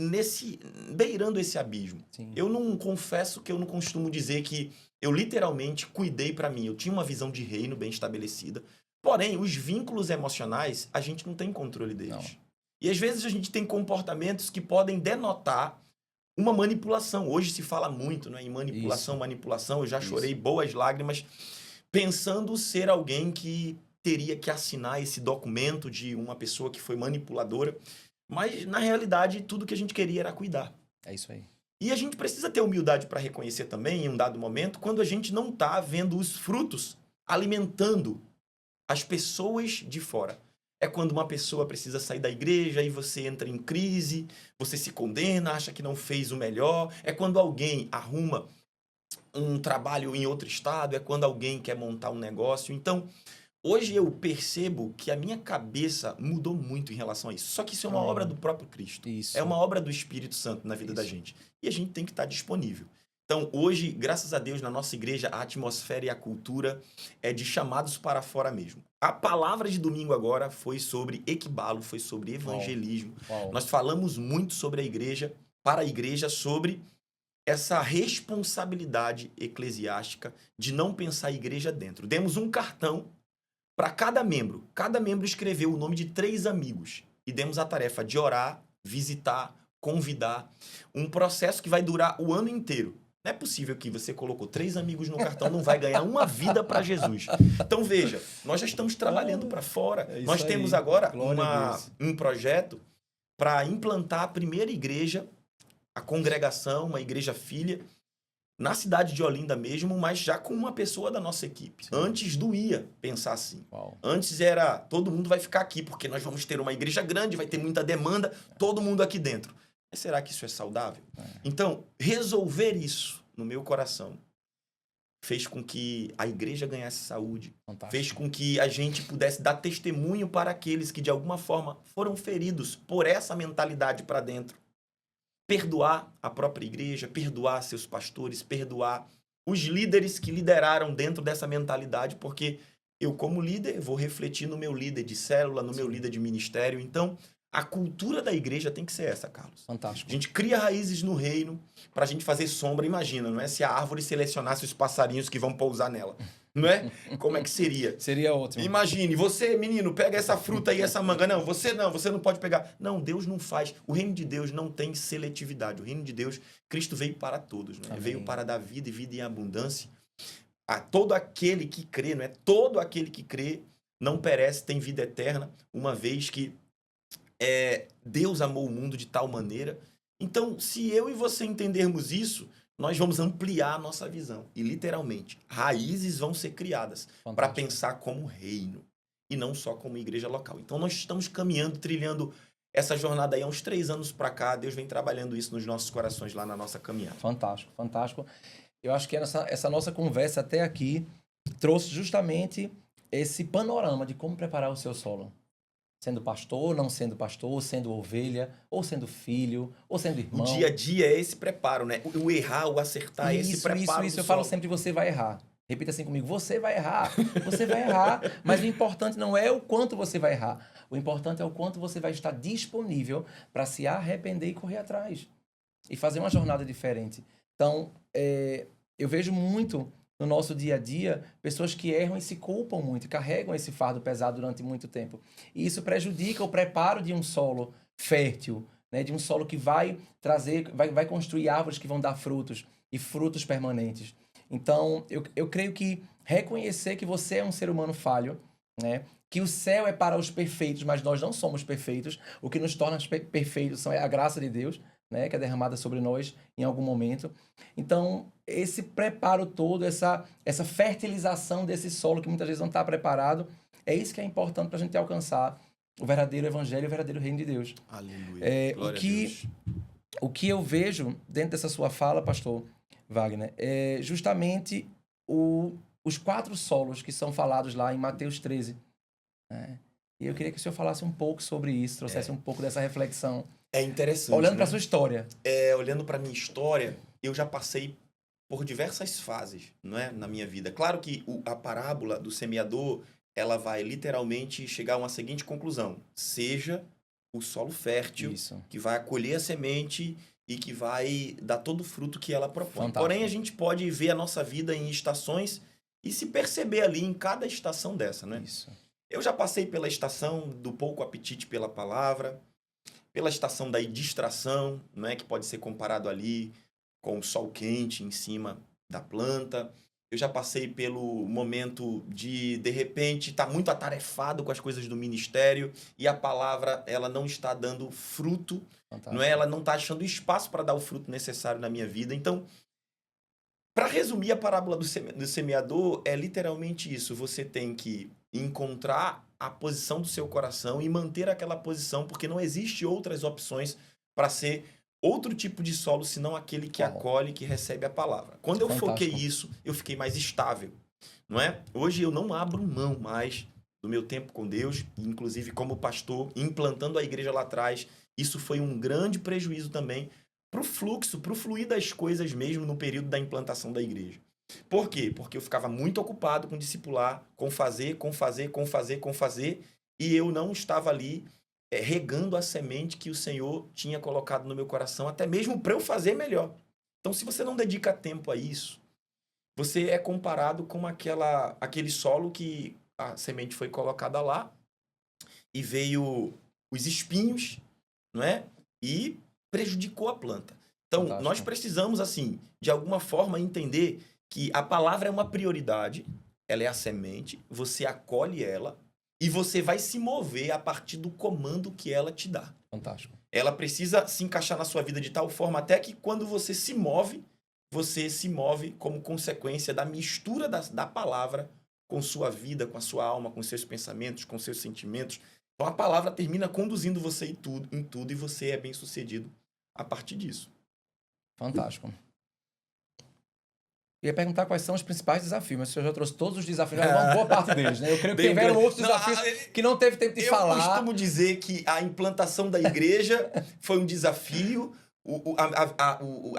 beirando esse abismo. Sim. Eu não confesso que eu não costumo dizer que eu literalmente cuidei para mim. Eu tinha uma visão de reino bem estabelecida. Porém, os vínculos emocionais, a gente não tem controle deles. Não. E às vezes a gente tem comportamentos que podem denotar uma manipulação. Hoje se fala muito, né, em manipulação, Isso. manipulação. Eu já Isso. chorei boas lágrimas pensando ser alguém que teria que assinar esse documento de uma pessoa que foi manipuladora. Mas, na realidade, tudo que a gente queria era cuidar. É isso aí. E a gente precisa ter humildade para reconhecer também, em um dado momento, quando a gente não está vendo os frutos alimentando as pessoas de fora. É quando uma pessoa precisa sair da igreja e você entra em crise, você se condena, acha que não fez o melhor. É quando alguém arruma um trabalho em outro estado, é quando alguém quer montar um negócio. Então, hoje eu percebo que a minha cabeça mudou muito em relação a isso. Só que isso é uma obra do próprio Cristo. Isso. É uma obra do Espírito Santo na vida da gente. E a gente tem que estar disponível. Então, hoje, graças a Deus, na nossa igreja, a atmosfera e a cultura é de chamados para fora mesmo. A palavra de domingo agora foi sobre equibalo, foi sobre evangelismo. Uau. Nós falamos muito sobre a igreja, para a igreja, sobre essa responsabilidade eclesiástica de não pensar a igreja dentro. Demos um cartão para cada membro. Cada membro escreveu o nome de 3 amigos. E demos a tarefa de orar, visitar, convidar. Um processo que vai durar o ano inteiro. Não é possível que você colocou 3 amigos no cartão, não vai ganhar uma vida para Jesus. Então, veja, nós já estamos trabalhando para fora. Nós temos agora um projeto para implantar a primeira igreja, a congregação, uma igreja filha, na cidade de Olinda mesmo, mas já com uma pessoa da nossa equipe. Sim. Antes doía pensar assim. Uau. Antes era, todo mundo vai ficar aqui, porque nós vamos ter uma igreja grande, vai ter muita demanda, todo mundo aqui dentro. Mas será que isso é saudável? Então, resolver isso no meu coração fez com que a igreja ganhasse saúde. Fantástico. Fez com que a gente pudesse dar testemunho para aqueles que, de alguma forma, foram feridos por essa mentalidade para dentro. Perdoar a própria igreja, perdoar seus pastores, perdoar os líderes que lideraram dentro dessa mentalidade, porque eu, como líder, vou refletir no meu líder de célula, no meu líder de ministério. Então, a cultura da igreja tem que ser essa, Carlos. Fantástico. A gente cria raízes no reino para a gente fazer sombra. Imagina, não é? Se a árvore selecionasse os passarinhos que vão pousar nela. Não é? Como é que seria? Seria ótimo. Imagine, você, menino, pega essa fruta e essa manga. Não, você não pode pegar. Não, Deus não faz. O reino de Deus não tem seletividade. O reino de Deus, Cristo veio para todos. Né? Veio para dar vida e vida em abundância. A todo aquele que crê, não é? Todo aquele que crê não perece, tem vida eterna, uma vez que Deus amou o mundo de tal maneira. Então, se eu e você entendermos isso, nós vamos ampliar a nossa visão. E, literalmente, raízes vão ser criadas para pensar como reino e não só como igreja local. Então, nós estamos caminhando, trilhando essa jornada aí há uns 3 anos para cá. Deus vem trabalhando isso nos nossos corações lá na nossa caminhada. Fantástico, fantástico. Eu acho que essa nossa conversa até aqui trouxe justamente esse panorama de como preparar o seu solo. Sendo pastor, não sendo pastor, sendo ovelha, ou sendo filho, ou sendo irmão. O dia a dia é esse preparo, né? O errar, o acertar, é esse preparo. Isso. Eu falo sempre, você vai errar. Repita assim comigo, você vai errar. Você vai errar, mas o importante não é o quanto você vai errar. O importante é o quanto você vai estar disponível para se arrepender e correr atrás. E fazer uma jornada diferente. Então, eu vejo muito no nosso dia a dia, pessoas que erram e se culpam muito, carregam esse fardo pesado durante muito tempo. E isso prejudica o preparo de um solo fértil, né? De um solo que vai trazer, vai construir árvores que vão dar frutos e frutos permanentes. Então, eu creio que reconhecer que você é um ser humano falho, né? Que o céu é para os perfeitos, mas nós não somos perfeitos. O que nos torna perfeitos é a graça de Deus, né, que é derramada sobre nós em algum momento. Então, esse preparo todo, essa fertilização desse solo que muitas vezes não está preparado, é isso que é importante para a gente alcançar o verdadeiro evangelho e o verdadeiro reino de Deus. Aleluia. Glória a Deus. O que eu vejo dentro dessa sua fala, pastor Wagner, é justamente os 4 solos que são falados lá em Mateus 13. Né? E eu queria que o senhor falasse um pouco sobre isso, trouxesse um pouco dessa reflexão. É interessante. Olhando, né, para a sua história. Olhando para a minha história, eu já passei por diversas fases, não é, na minha vida. Claro que a parábola do semeador, ela vai literalmente chegar a uma seguinte conclusão. Seja o solo fértil, que vai acolher a semente e que vai dar todo o fruto que ela propõe. Fantástico. Porém, a gente pode ver a nossa vida em estações e se perceber ali em cada estação dessa, né? Isso. Eu já passei pela estação do pouco apetite pela palavra, pela estação da distração, né, que pode ser comparado ali com o sol quente em cima da planta. Eu já passei pelo momento de repente, estar muito atarefado com as coisas do ministério e a palavra ela não está dando fruto, não é? Ela não está achando espaço para dar o fruto necessário na minha vida. Então, para resumir a parábola do semeador, é literalmente isso. Você tem que encontrar a posição do seu coração e manter aquela posição, porque não existe outras opções para ser outro tipo de solo, senão aquele que acolhe, que recebe a palavra. Quando eu foquei isso, eu fiquei mais estável, não é? Hoje eu não abro mão mais do meu tempo com Deus, inclusive como pastor, implantando a igreja lá atrás. Isso foi um grande prejuízo também para o fluxo, para o fluir das coisas mesmo no período da implantação da igreja. Por quê? Porque eu ficava muito ocupado com discipular, com fazer, e eu não estava ali regando a semente que o Senhor tinha colocado no meu coração, até mesmo para eu fazer melhor. Então, se você não dedica tempo a isso, você é comparado com aquele solo que a semente foi colocada lá e veio os espinhos, não é? E prejudicou a planta. Então, fantástico. Nós precisamos, assim, de alguma forma entender que a palavra é uma prioridade, ela é a semente, você acolhe ela e você vai se mover a partir do comando que ela te dá. Fantástico. Ela precisa se encaixar na sua vida de tal forma até que quando você se move como consequência da mistura da palavra com sua vida, com a sua alma, com seus pensamentos, com seus sentimentos. Então, a palavra termina conduzindo você em tudo e você é bem-sucedido a partir disso. Fantástico. Eu ia perguntar quais são os principais desafios, mas o senhor já trouxe todos os desafios, já uma boa parte deles, né? Eu creio que tiveram outros desafios que não teve tempo de falar. Eu costumo dizer que a implantação da igreja foi um desafio,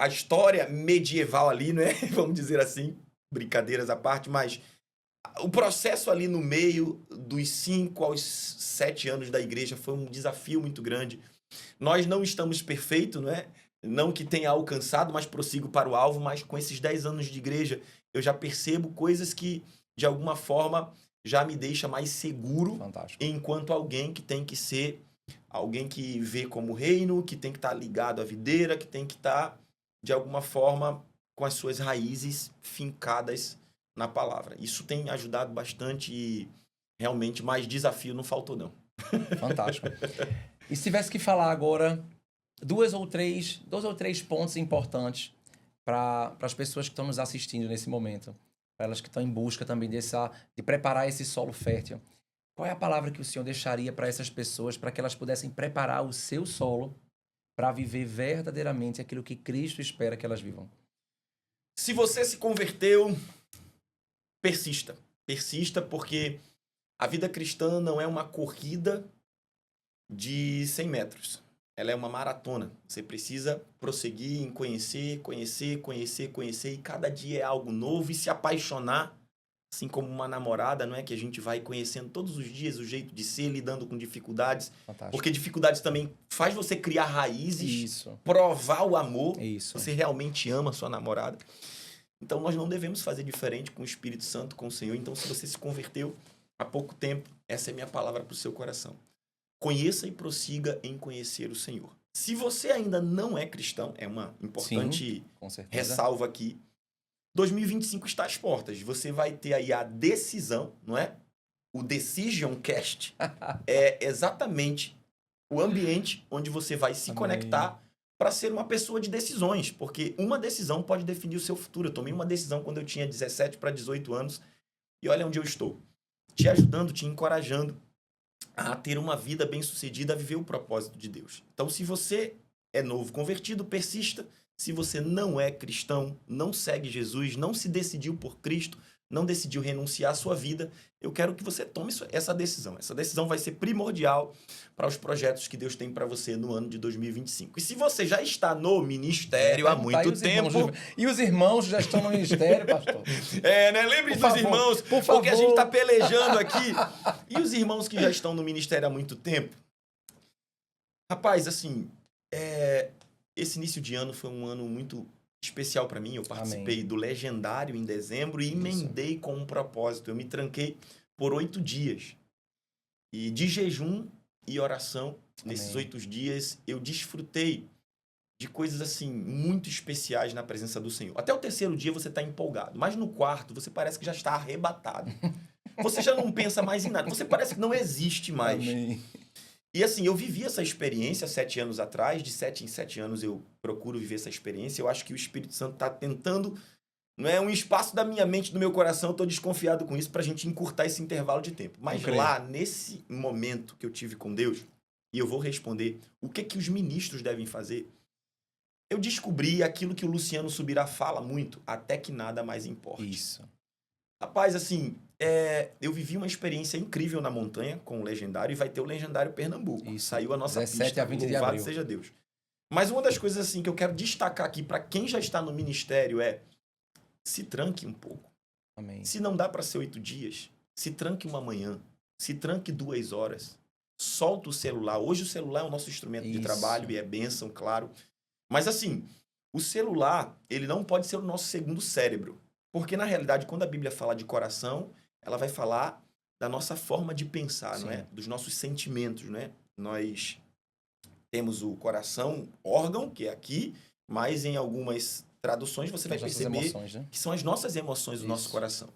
a história medieval ali, né? Vamos dizer assim, brincadeiras à parte, mas o processo ali no meio dos 5 aos 7 anos da igreja foi um desafio muito grande. Nós não estamos perfeitos, não é? Não que tenha alcançado, mas prossigo para o alvo, mas com esses 10 anos de igreja, eu já percebo coisas que, de alguma forma, já me deixa mais seguro. Fantástico. Enquanto alguém que tem que ser, alguém que vê como reino, que tem que estar ligado à videira, que tem que estar, de alguma forma, com as suas raízes fincadas na palavra. Isso tem ajudado bastante e realmente mais desafio não faltou, não. Fantástico. E se tivesse que falar agora dois ou três pontos importantes para as pessoas que estão nos assistindo nesse momento, para elas que estão em busca também de preparar esse solo fértil. Qual é a palavra que o Senhor deixaria para essas pessoas, para que elas pudessem preparar o seu solo para viver verdadeiramente aquilo que Cristo espera que elas vivam? Se você se converteu, persista. Persista, porque a vida cristã não é uma corrida de 100 metros. Ela é uma maratona. Você precisa prosseguir em conhecer, e cada dia é algo novo e se apaixonar, assim como uma namorada, não é? Que a gente vai conhecendo todos os dias o jeito de ser, lidando com dificuldades. Fantástico. Porque dificuldades também faz você criar raízes, Isso. provar o amor. Isso. Você realmente ama a sua namorada. Então, nós não devemos fazer diferente com o Espírito Santo, com o Senhor. Então, se você se converteu há pouco tempo, essa é minha palavra para o seu coração. Conheça e prossiga em conhecer o Senhor. Se você ainda não é cristão, é uma importante ressalva aqui, 2025 está às portas. Você vai ter aí a decisão, não é? O Decision Cast é exatamente o ambiente onde você vai se conectar para ser uma pessoa de decisões, porque uma decisão pode definir o seu futuro. Eu tomei uma decisão quando eu tinha 17 para 18 anos e olha onde eu estou. Te ajudando, te encorajando a ter uma vida bem-sucedida, a viver o propósito de Deus. Então, se você é novo convertido, persista. Se você não é cristão, não segue Jesus, não se decidiu por Cristo, não decidiu renunciar à sua vida, eu quero que você tome essa decisão. Essa decisão vai ser primordial para os projetos que Deus tem para você no ano de 2025. E se você já está no ministério há muito tempo... E os irmãos já estão no ministério, pastor? Né? Lembre dos irmãos, porque a gente está pelejando aqui. E os irmãos que já estão no ministério há muito tempo? Rapaz, assim, esse início de ano foi um ano muito especial para mim. Eu participei do Legendário em dezembro e emendei com um propósito. Eu me tranquei por 8 dias. E de jejum e oração, nesses 8 dias, eu desfrutei de coisas assim muito especiais na presença do Senhor. Até o 3º dia você está empolgado, mas no 4º você parece que já está arrebatado. Você já não pensa mais em nada. Você parece que não existe mais. Amém. E assim, eu vivi essa experiência 7 anos atrás, de 7 em 7 anos eu procuro viver essa experiência. Eu acho que o Espírito Santo está tentando, não é um espaço da minha mente, do meu coração, eu estou desconfiado com isso para a gente encurtar esse intervalo de tempo. Mas lá, nesse momento que eu tive com Deus, e eu vou responder o que os ministros devem fazer, eu descobri aquilo que o Luciano Subirá fala muito, até que nada mais importe. Isso. Rapaz, assim, eu vivi uma experiência incrível na montanha com o Legendário e vai ter o Legendário Pernambuco. Isso. Saiu a nossa 17 pista, a 20 de louvado abril. seja Deus. Mas uma das coisas assim que eu quero destacar aqui para quem já está no ministério é se tranque um pouco. Amém. Se não dá para ser 8 dias, se tranque uma manhã, se tranque 2 horas, solta o celular. Hoje o celular é o nosso instrumento de trabalho e é bênção, claro. Mas assim, o celular, ele não pode ser o nosso segundo cérebro. Porque, na realidade, quando a Bíblia fala de coração, ela vai falar da nossa forma de pensar, não é? Dos nossos sentimentos, não é? Nós temos o coração, órgão, que é aqui, mas em algumas traduções você vai perceber emoções, né? Que são as nossas emoções do nosso coração.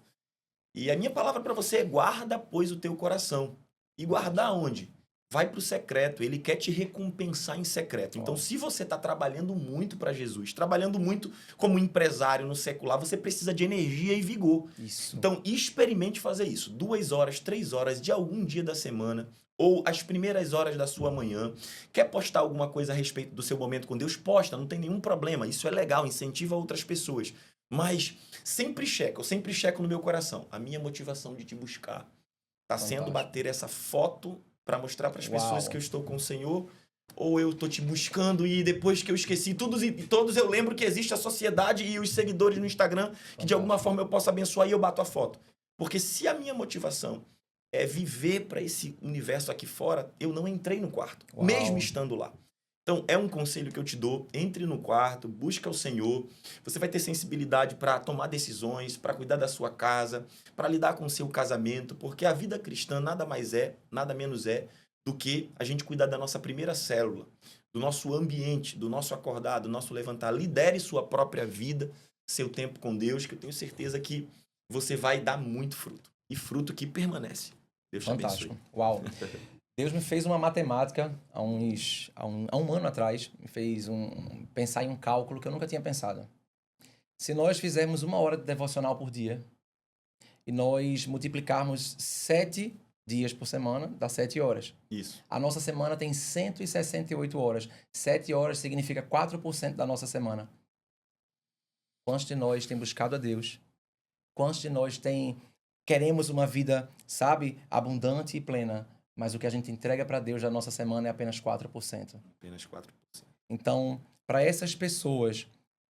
E a minha palavra para você é guarda, pois, o teu coração. E guardar onde? Vai para o secreto. Ele quer te recompensar em secreto. Então, se você está trabalhando muito para Jesus, trabalhando muito como empresário no secular, você precisa de energia e vigor. Isso. Então, experimente fazer isso. 2 horas, 3 horas de algum dia da semana ou as primeiras horas da sua manhã. Quer postar alguma coisa a respeito do seu momento com Deus? Posta, não tem nenhum problema. Isso é legal, incentiva outras pessoas. Mas eu sempre checo no meu coração. A minha motivação de te buscar está sendo bater essa foto para mostrar para as pessoas que eu estou com o Senhor, ou eu estou te buscando e depois que eu esqueci todos eu lembro que existe a sociedade e os seguidores no Instagram que de alguma forma eu posso abençoar e eu bato a foto. Porque se a minha motivação é viver para esse universo aqui fora, eu não entrei no quarto, mesmo estando lá. Então, é um conselho que eu te dou, entre no quarto, busca o Senhor, você vai ter sensibilidade para tomar decisões, para cuidar da sua casa, para lidar com o seu casamento, porque a vida cristã nada mais é, nada menos é, do que a gente cuidar da nossa primeira célula, do nosso ambiente, do nosso acordar, do nosso levantar. Lidere sua própria vida, seu tempo com Deus, que eu tenho certeza que você vai dar muito fruto, e fruto que permanece. Deus te abençoe. Fantástico. Uau. Deus me fez uma matemática há um ano atrás, me fez pensar em um cálculo que eu nunca tinha pensado. Se nós fizermos 1 hora de devocional por dia e nós multiplicarmos 7 dias por semana, dá 7 horas. Isso. A nossa semana tem 168 horas. 7 horas significa 4% da nossa semana. Quantos de nós tem buscado a Deus? Quantos de nós queremos uma vida, sabe, abundante e plena, mas o que a gente entrega para Deus da nossa semana é apenas 4%. Apenas 4%. Então, para essas pessoas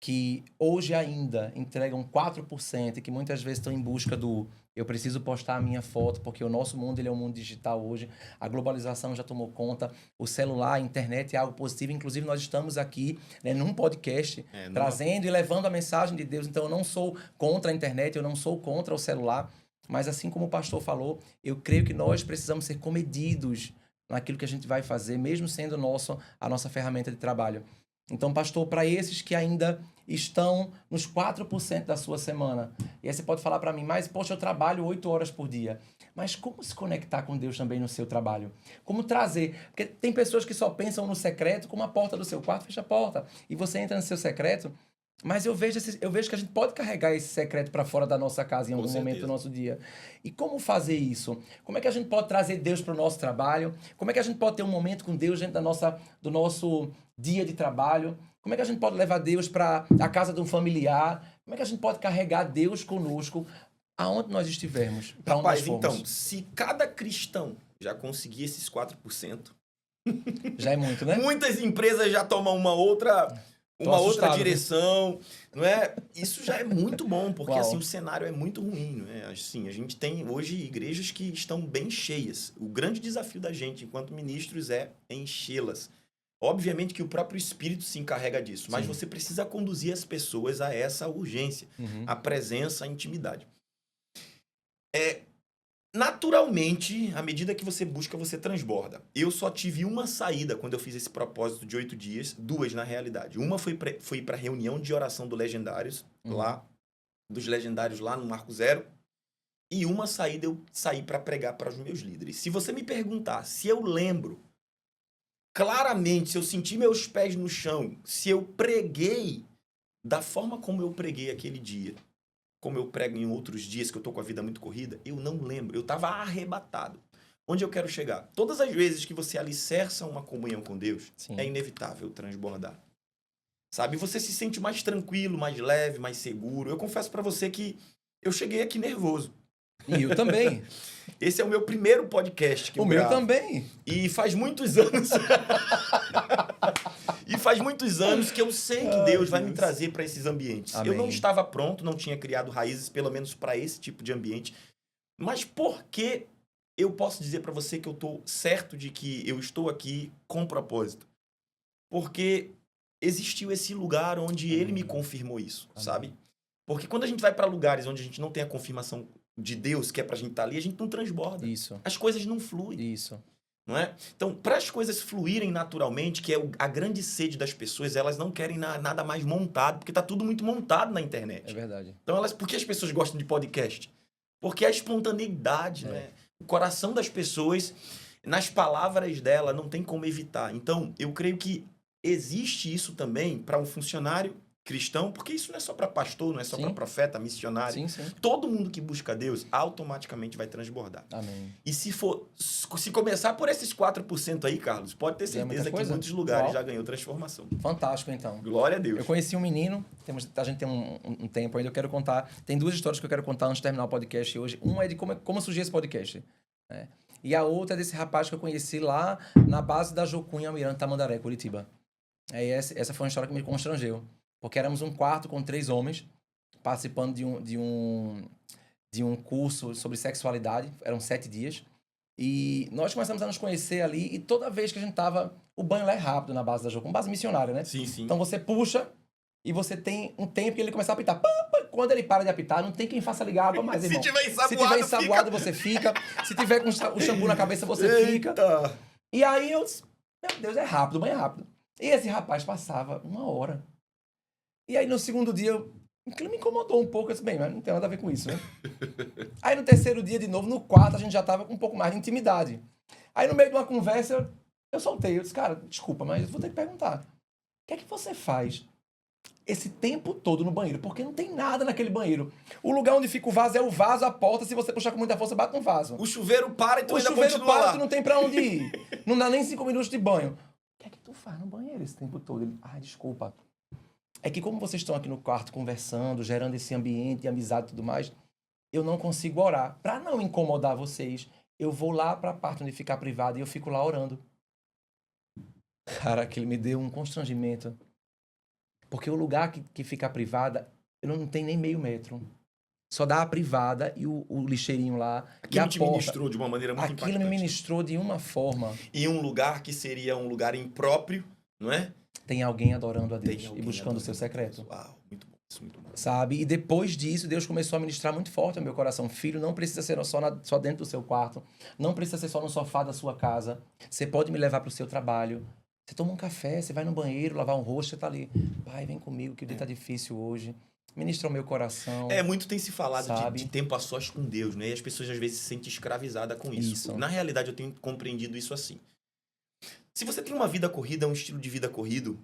que hoje ainda entregam 4% e que muitas vezes estão em busca do eu preciso postar a minha foto, porque o nosso mundo ele é um mundo digital hoje, a globalização já tomou conta, o celular, a internet é algo positivo, inclusive nós estamos aqui, né, num podcast, trazendo e levando a mensagem de Deus, então eu não sou contra a internet, eu não sou contra o celular, mas assim como o pastor falou, eu creio que nós precisamos ser comedidos naquilo que a gente vai fazer, mesmo sendo a nossa ferramenta de trabalho. Então, pastor, para esses que ainda estão nos 4% da sua semana, e aí você pode falar para mim, mas, poxa, eu trabalho 8 horas por dia. Mas como se conectar com Deus também no seu trabalho? Como trazer? Porque tem pessoas que só pensam no secreto, como a porta do seu quarto fecha a porta, e você entra no seu secreto, mas eu vejo que a gente pode carregar esse secreto para fora da nossa casa em algum momento do nosso dia. E como fazer isso? Como é que a gente pode trazer Deus para o nosso trabalho? Como é que a gente pode ter um momento com Deus dentro do nosso dia de trabalho? Como é que a gente pode levar Deus para a casa de um familiar? Como é que a gente pode carregar Deus conosco aonde nós estivermos? Rapaz, então, se cada cristão já conseguir esses 4%... já é muito, né? Muitas empresas já tomam uma outra direção, não é? Isso já é muito bom, porque assim, o cenário é muito ruim, não é? Assim, a gente tem hoje igrejas que estão bem cheias. O grande desafio da gente, enquanto ministros, é enchê-las. Obviamente que o próprio Espírito se encarrega disso, mas você precisa conduzir as pessoas a essa urgência, a presença, a intimidade. Naturalmente, à medida que você busca, você transborda. Eu só tive uma saída quando eu fiz esse propósito de 8 dias, 2 na realidade. Uma foi para a reunião de oração dos Legendários, lá no Marco Zero, e uma saída eu saí para pregar para os meus líderes. Se você me perguntar se eu lembro claramente, se eu senti meus pés no chão, se eu preguei da forma como eu preguei aquele dia, como eu prego em outros dias que eu tô com a vida muito corrida, eu não lembro. Eu tava arrebatado. Onde eu quero chegar? Todas as vezes que você alicerça uma comunhão com Deus, é inevitável transbordar. Sabe? Você se sente mais tranquilo, mais leve, mais seguro. Eu confesso para você que eu cheguei aqui nervoso. E eu também. Esse é o meu primeiro podcast que eu gravo. O meu também. E faz muitos anos... E faz muitos anos que eu sei que Deus vai me trazer para esses ambientes. Amém. Eu não estava pronto, não tinha criado raízes, pelo menos para esse tipo de ambiente. Mas por que eu posso dizer para você que eu estou certo de que eu estou aqui com propósito? Porque existiu esse lugar onde Ele me confirmou isso, sabe? Porque quando a gente vai para lugares onde a gente não tem a confirmação de Deus, que é para a gente estar ali, a gente não transborda. Isso. As coisas não fluem. Isso. Não é? Então, para as coisas fluírem naturalmente, que é a grande sede das pessoas, elas não querem nada mais montado, porque está tudo muito montado na internet. É verdade. Então, por que as pessoas gostam de podcast? Porque a espontaneidade, né? O coração das pessoas, nas palavras dela, não tem como evitar. Então, eu creio que existe isso também para um funcionário cristão, porque isso não é só para pastor, não é só para profeta, missionário. Todo mundo que busca Deus automaticamente vai transbordar. Amém. E se começar por esses 4% aí, Carlos, pode ter certeza que em muitos lugares já ganhou transformação. Fantástico, então. Glória a Deus. Eu conheci um menino, a gente tem um tempo ainda, eu quero contar. Tem 2 histórias que eu quero contar antes de terminar o podcast hoje. Uma é de como surgiu esse podcast. Né? E a outra é desse rapaz que eu conheci lá na base da Jocunha, Almirante Tamandaré, Curitiba. Essa foi uma história que me constrangeu. Porque éramos um quarto com 3 homens participando de um curso sobre sexualidade. Eram 7 dias. E nós começamos a nos conhecer ali. E toda vez que a gente tava... O banho lá é rápido na base da Jocunha. Base missionária, né? Sim. Então você puxa e você tem um tempo que ele começa a apitar. Quando ele para de apitar, não tem quem faça ligar a água mais, irmão. Se tiver ensaboado, você fica. Se tiver com o shampoo na cabeça, você fica. E aí eu disse, meu Deus, é rápido, o banho é rápido. E esse rapaz passava 1 hora. E aí, no segundo dia, aquilo me incomodou um pouco. Eu disse, bem, mas não tem nada a ver com isso, né? Aí, no terceiro dia, de novo, no quarto, a gente já tava com um pouco mais de intimidade. Aí, no meio de uma conversa, eu soltei. Eu disse, cara, desculpa, mas eu vou ter que perguntar. O que é que você faz? esse tempo todo no banheiro, porque não tem nada naquele banheiro. O lugar onde fica o vaso é o vaso, a porta, se você puxar com muita força, bate no vaso. O chuveiro para e tu O ainda chuveiro continua para, lá. tu não tem pra onde ir. Não dá nem 5 minutos de banho. O que é que tu faz no banheiro esse tempo todo? Ele, desculpa. É que como vocês estão aqui no quarto conversando, gerando esse ambiente de amizade e tudo mais, eu não consigo orar. Pra não incomodar vocês, eu vou lá pra parte onde ficar privado e eu fico lá orando. Cara, aquilo me deu um constrangimento. Porque o lugar que fica a privada, eu não tem nem meio metro. Só dá a privada e o lixeirinho lá. Aquilo e a te porta. ministrou de uma maneira muito Aquilo impactante. me ministrou de uma forma. E um lugar que seria um lugar impróprio, não é? Tem alguém adorando a Deus Tem e alguém buscando o seu adorando a Deus. secreto. Uau, muito bom. Isso, muito bom. Sabe? E depois disso, Deus começou a ministrar muito forte ao meu coração. Filho, não precisa ser só dentro do seu quarto. Não precisa ser só no sofá da sua casa. Você pode me levar para o seu trabalho. Você toma um café, você vai no banheiro, lavar um rosto, você tá ali. Pai, vem comigo, que o dia tá difícil hoje. Ministra o meu coração. Muito tem se falado sabe? de tempo a sós com Deus, né? E as pessoas às vezes se sentem escravizadas com isso. Isso. Na realidade, eu tenho compreendido isso assim. Se você tem uma vida corrida, um estilo de vida corrido,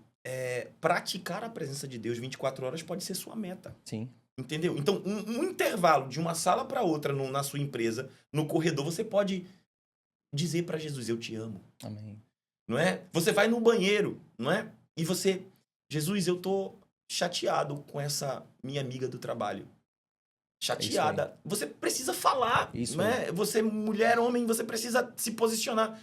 praticar a presença de Deus 24 horas pode ser sua meta. Sim. Entendeu? Então, um intervalo de uma sala para outra na sua empresa, no corredor, você pode dizer para Jesus, eu te amo. Amém. Não é? Você vai no banheiro, não é? E você, Jesus, eu tô chateado com essa minha amiga do trabalho. Chateada. Você precisa falar, Isso né? Você, mulher, homem, você precisa se posicionar.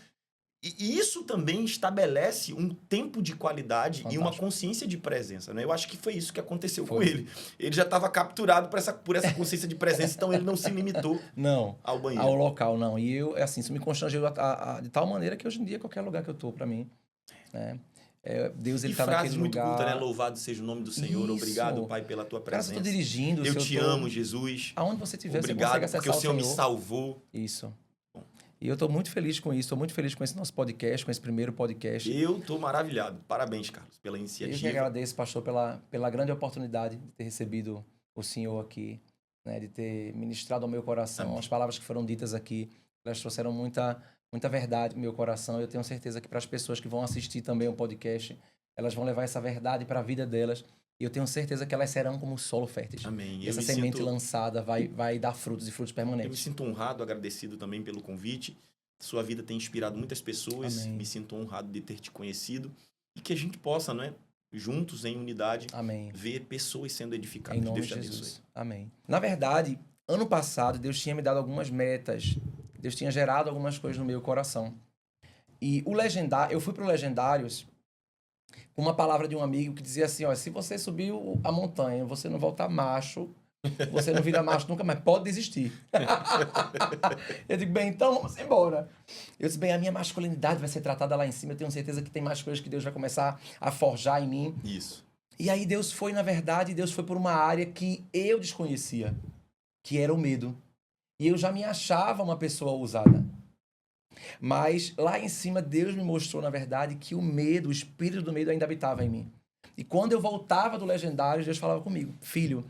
E isso também estabelece um tempo de qualidade e uma Fantástico. consciência de presença, né? Eu acho que foi isso que aconteceu com Foi. ele. Ele já estava capturado por essa consciência de presença, então ele não se limitou Não. ao banheiro. Ao local, não. E eu, assim, isso me constrangeu de tal maneira que hoje em dia, qualquer lugar que eu tô, pra mim, né? Deus, ele E tá frases naquele muito lugar. curtas, né? Louvado seja o nome do Senhor. Isso. Obrigado, Pai, pela tua Cara, se eu tô presença. dirigindo, Eu se te tô... amo, Jesus. Aonde você estiver, você Obrigado, consegue porque acessar o Senhor me Senhor. salvou. Isso. E eu tô muito feliz com isso. Tô muito feliz com esse nosso podcast, com esse primeiro podcast. Eu tô maravilhado. Parabéns, Carlos, pela Eu que iniciativa. agradeço, pastor, pela grande oportunidade de ter recebido o senhor aqui, né, de ter ministrado ao meu coração. Amém. As palavras que foram ditas aqui, elas trouxeram muita verdade no meu coração. Eu tenho certeza que para as pessoas que vão assistir também o podcast, elas vão levar essa verdade para a vida delas. E eu tenho certeza que elas serão como solo fértil. Amém. E essa semente lançada vai dar frutos e frutos Eu me permanentes. sinto honrado, agradecido também pelo convite. Sua vida tem inspirado muitas pessoas. Amém. Me sinto honrado de ter te conhecido. E que a gente possa, né, juntos, em unidade, Amém. ver pessoas sendo edificadas. Em nome Deus de te abençoe. Jesus. Amém. Na verdade, ano passado, Deus tinha me dado algumas metas. Deus tinha gerado algumas coisas no meu coração. E eu fui para o Legendários com uma palavra de um amigo que dizia assim, ó, se você subiu a montanha, você não volta macho, você não vira macho nunca mais, pode desistir. Eu digo, bem, então vamos embora. Eu disse, bem, a minha masculinidade vai ser tratada lá em cima, eu tenho certeza que tem mais coisas que Deus vai começar a forjar em mim. Isso. E aí Deus foi, na verdade, Deus foi por uma área que eu desconhecia, que era o medo. E eu já me achava uma pessoa ousada. Mas lá em cima, Deus me mostrou, na verdade, que o medo, o espírito do medo ainda habitava em mim. E quando eu voltava do Legendário, Deus falava comigo, filho,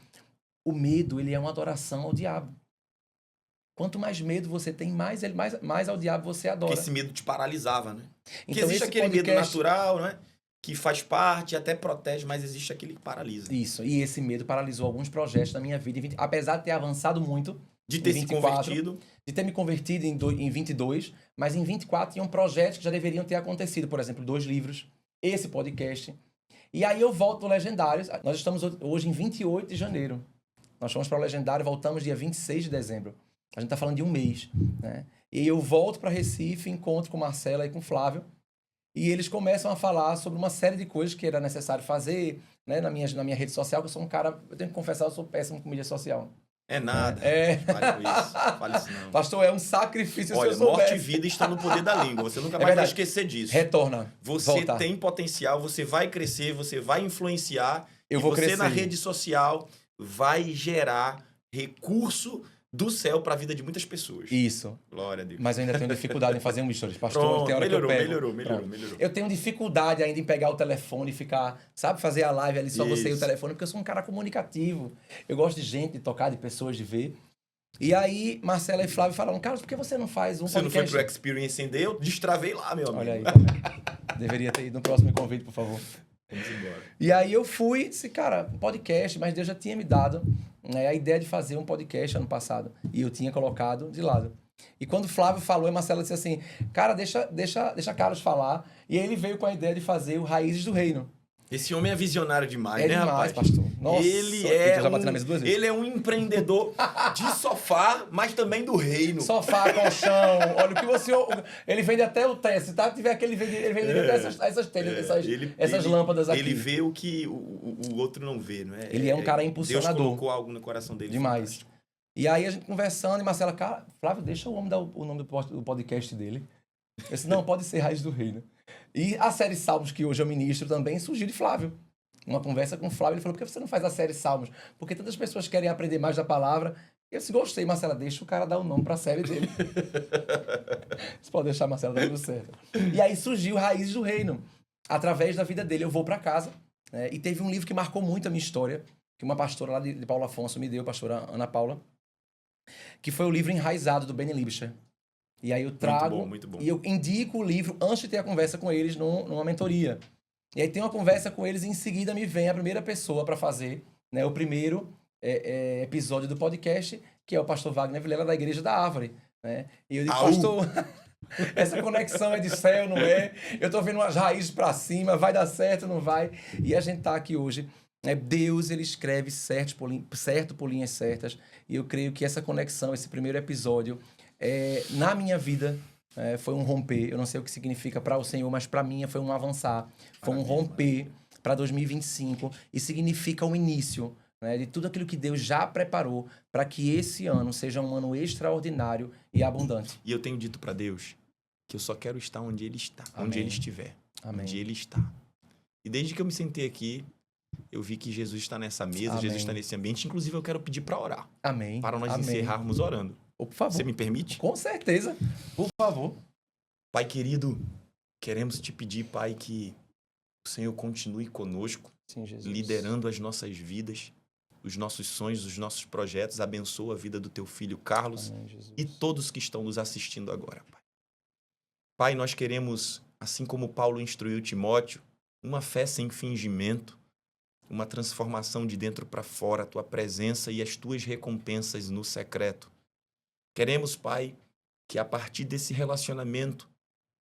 o medo, ele é uma adoração ao diabo. Quanto mais medo você tem, mais ao diabo você adora. Porque esse medo te paralisava, né? Porque Então, existe esse aquele medo podcast- natural, né? Que faz parte, até protege, mas existe aquele que paralisa. Isso, e esse medo paralisou alguns projetos na minha vida, apesar de ter avançado muito, De ter em se 24, convertido. de ter me convertido em 22, mas em 24 tinham projetos que já deveriam ter acontecido. Por exemplo, 2 livros, esse podcast. E aí eu volto do Legendários. Nós estamos hoje em 28 de janeiro. Nós fomos para o Legendário, voltamos dia 26 de dezembro. A gente está falando de um mês, né? E eu volto para Recife, encontro com Marcela e com Flávio. E eles começam a falar sobre uma série de coisas que era necessário fazer, né? Na minha rede social, que eu sou um cara... Eu tenho que confessar, eu sou péssimo com mídia social. É nada. É. Fale com isso. Fale isso não. Pastor, é um sacrifício Olha, se eu morte e soubesse. vida está no poder da língua. Você nunca mais vai verdade. esquecer disso. Retorna. Você Volta. tem potencial, você vai crescer, você vai influenciar. Eu e vou você crescer. na rede social vai gerar recurso do céu para a vida de muitas pessoas. Isso. Glória a Deus. Mas eu ainda tenho dificuldade em fazer um stories. Pastor, Pronto, tem hora melhorou, que eu pego. melhorou. Pronto. Eu tenho dificuldade ainda em pegar o telefone e ficar, sabe, fazer a live ali só você e o Isso. telefone, porque eu sou um cara comunicativo. Eu gosto de gente, de tocar, de pessoas, de ver. E aí, Marcela e Flávio falaram, Carlos, por que você não faz um Você não foi podcast? pro Experience and eu destravei lá, meu amigo. Olha aí, tá vendo? Deveria ter ido no próximo convite, por favor. Vamos embora. E aí eu fui, disse, cara, um podcast, mas Deus já tinha me dado, né, a ideia de fazer um podcast ano passado. E eu tinha colocado de lado. E quando o Flávio falou, a Marcela disse assim, cara, deixa Carlos falar. E aí ele veio com a ideia de fazer o Raízes do Reino. Esse homem é visionário demais, É né, demais, rapaz? pastor. Nossa, Ele é, já bati na mesa 2 vezes. ele é um empreendedor de sofá, mas também do reino. Sofá, colchão, olha o que você... Ele vende até o teste, tá? Tiver aquele, ele vende até essas telhas, essas lâmpadas aqui. Ele vê o que o outro não vê, não é? Ele é um cara impulsionador. Deus colocou algo no coração dele. Demais. Fantástico. E aí a gente conversando, e Marcela, cara, Flávio, deixa o homem dar o nome do podcast dele. Eu disse, não, pode ser Raiz do Reino. E a série Salmos, que hoje eu ministro, também surgiu de Flávio. Uma conversa com o Flávio, ele falou, por que você não faz a série Salmos? Porque tantas pessoas querem aprender mais da palavra. Eu disse, gostei, Marcela, deixa o cara dar o nome pra série dele. Você pode deixar, Marcela, tá tudo certo. E aí surgiu Raízes do Reino. Através da vida dele, eu vou pra casa, né? E teve um livro que marcou muito a minha história, que uma pastora lá de Paulo Afonso me deu, a pastora Ana Paula, que foi o livro Enraizado, do Benny Liebscher. E aí eu trago, muito bom. e eu indico o livro antes de ter a conversa com eles numa mentoria. E aí tem uma conversa com eles e em seguida me vem a primeira pessoa para fazer, né, o primeiro episódio do podcast, que é o pastor Wagner Vilela, da Igreja da Árvore. Né? E eu digo, pastor, essa conexão é de céu, não é? Eu tô vendo umas raízes para cima, vai dar certo, não vai? E a gente tá aqui hoje. Deus, ele escreve certo por linhas certas. E eu creio que essa conexão, esse primeiro episódio, na minha vida, foi um romper. Eu não sei o que significa para o Senhor, mas para mim foi um avançar. Foi um romper para 2025. E significa o início, né, de tudo aquilo que Deus já preparou para que esse ano seja um ano extraordinário e abundante. E eu tenho dito para Deus que eu só quero estar onde Ele está, Amém. onde Ele estiver, Amém. onde Ele está. E desde que eu me sentei aqui, eu vi que Jesus está nessa mesa, Amém. Jesus está nesse ambiente. Inclusive, eu quero pedir para orar. Amém. Para nós Amém. encerrarmos orando. Por favor. Você me permite? Com certeza. Por favor. Pai querido, queremos te pedir, Pai, que o Senhor continue conosco, Sim, Jesus. liderando as nossas vidas, os nossos sonhos, os nossos projetos. Abençoa a vida do teu filho Carlos. Amém, Jesus. E todos que estão nos assistindo agora, Pai. Pai, nós queremos, assim como Paulo instruiu Timóteo, uma fé sem fingimento, uma transformação de dentro para fora, a tua presença e as tuas recompensas no secreto. Queremos, Pai, que a partir desse relacionamento,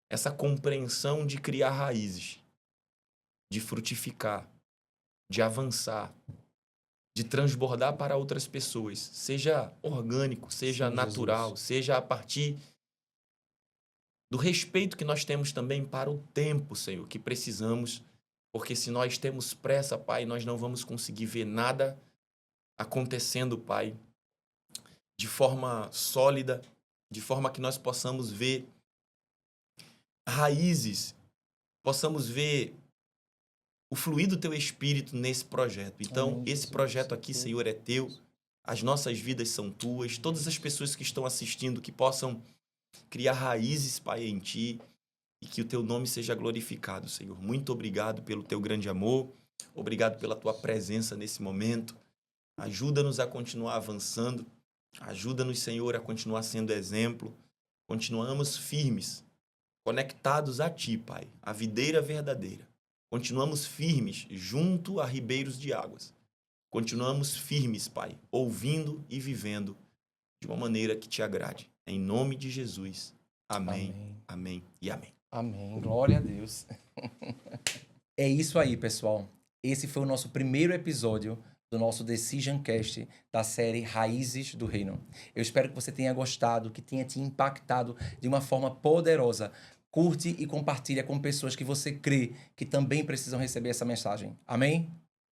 essa compreensão de criar raízes, de frutificar, de avançar, de transbordar para outras pessoas, seja orgânico, seja Sim, natural, Jesus. seja a partir do respeito que nós temos também para o tempo, Senhor, que precisamos, porque se nós temos pressa, Pai, nós não vamos conseguir ver nada acontecendo, Pai, de forma sólida, de forma que nós possamos ver raízes, possamos ver o fluir do Teu Espírito nesse projeto. Então, Amém, esse Jesus. projeto aqui, Senhor, é Teu, as nossas vidas são Tuas, todas as pessoas que estão assistindo, que possam criar raízes, Pai, em Ti, e que o Teu nome seja glorificado, Senhor. Muito obrigado pelo Teu grande amor, obrigado pela Tua presença nesse momento. Ajuda-nos a continuar avançando, ajuda-nos, Senhor, a continuar sendo exemplo. Continuamos firmes, conectados a Ti, Pai, a videira verdadeira. Continuamos firmes junto a ribeiros de águas. Continuamos firmes, Pai, ouvindo e vivendo de uma maneira que Te agrade. Em nome de Jesus. Amém, amém e amém. Amém. Glória a Deus. É isso aí, pessoal. Esse foi o nosso primeiro episódio do nosso Decision Cast da série Raízes do Reino. Eu espero que você tenha gostado, que tenha te impactado de uma forma poderosa. Curte e compartilha com pessoas que você crê que também precisam receber essa mensagem. Amém?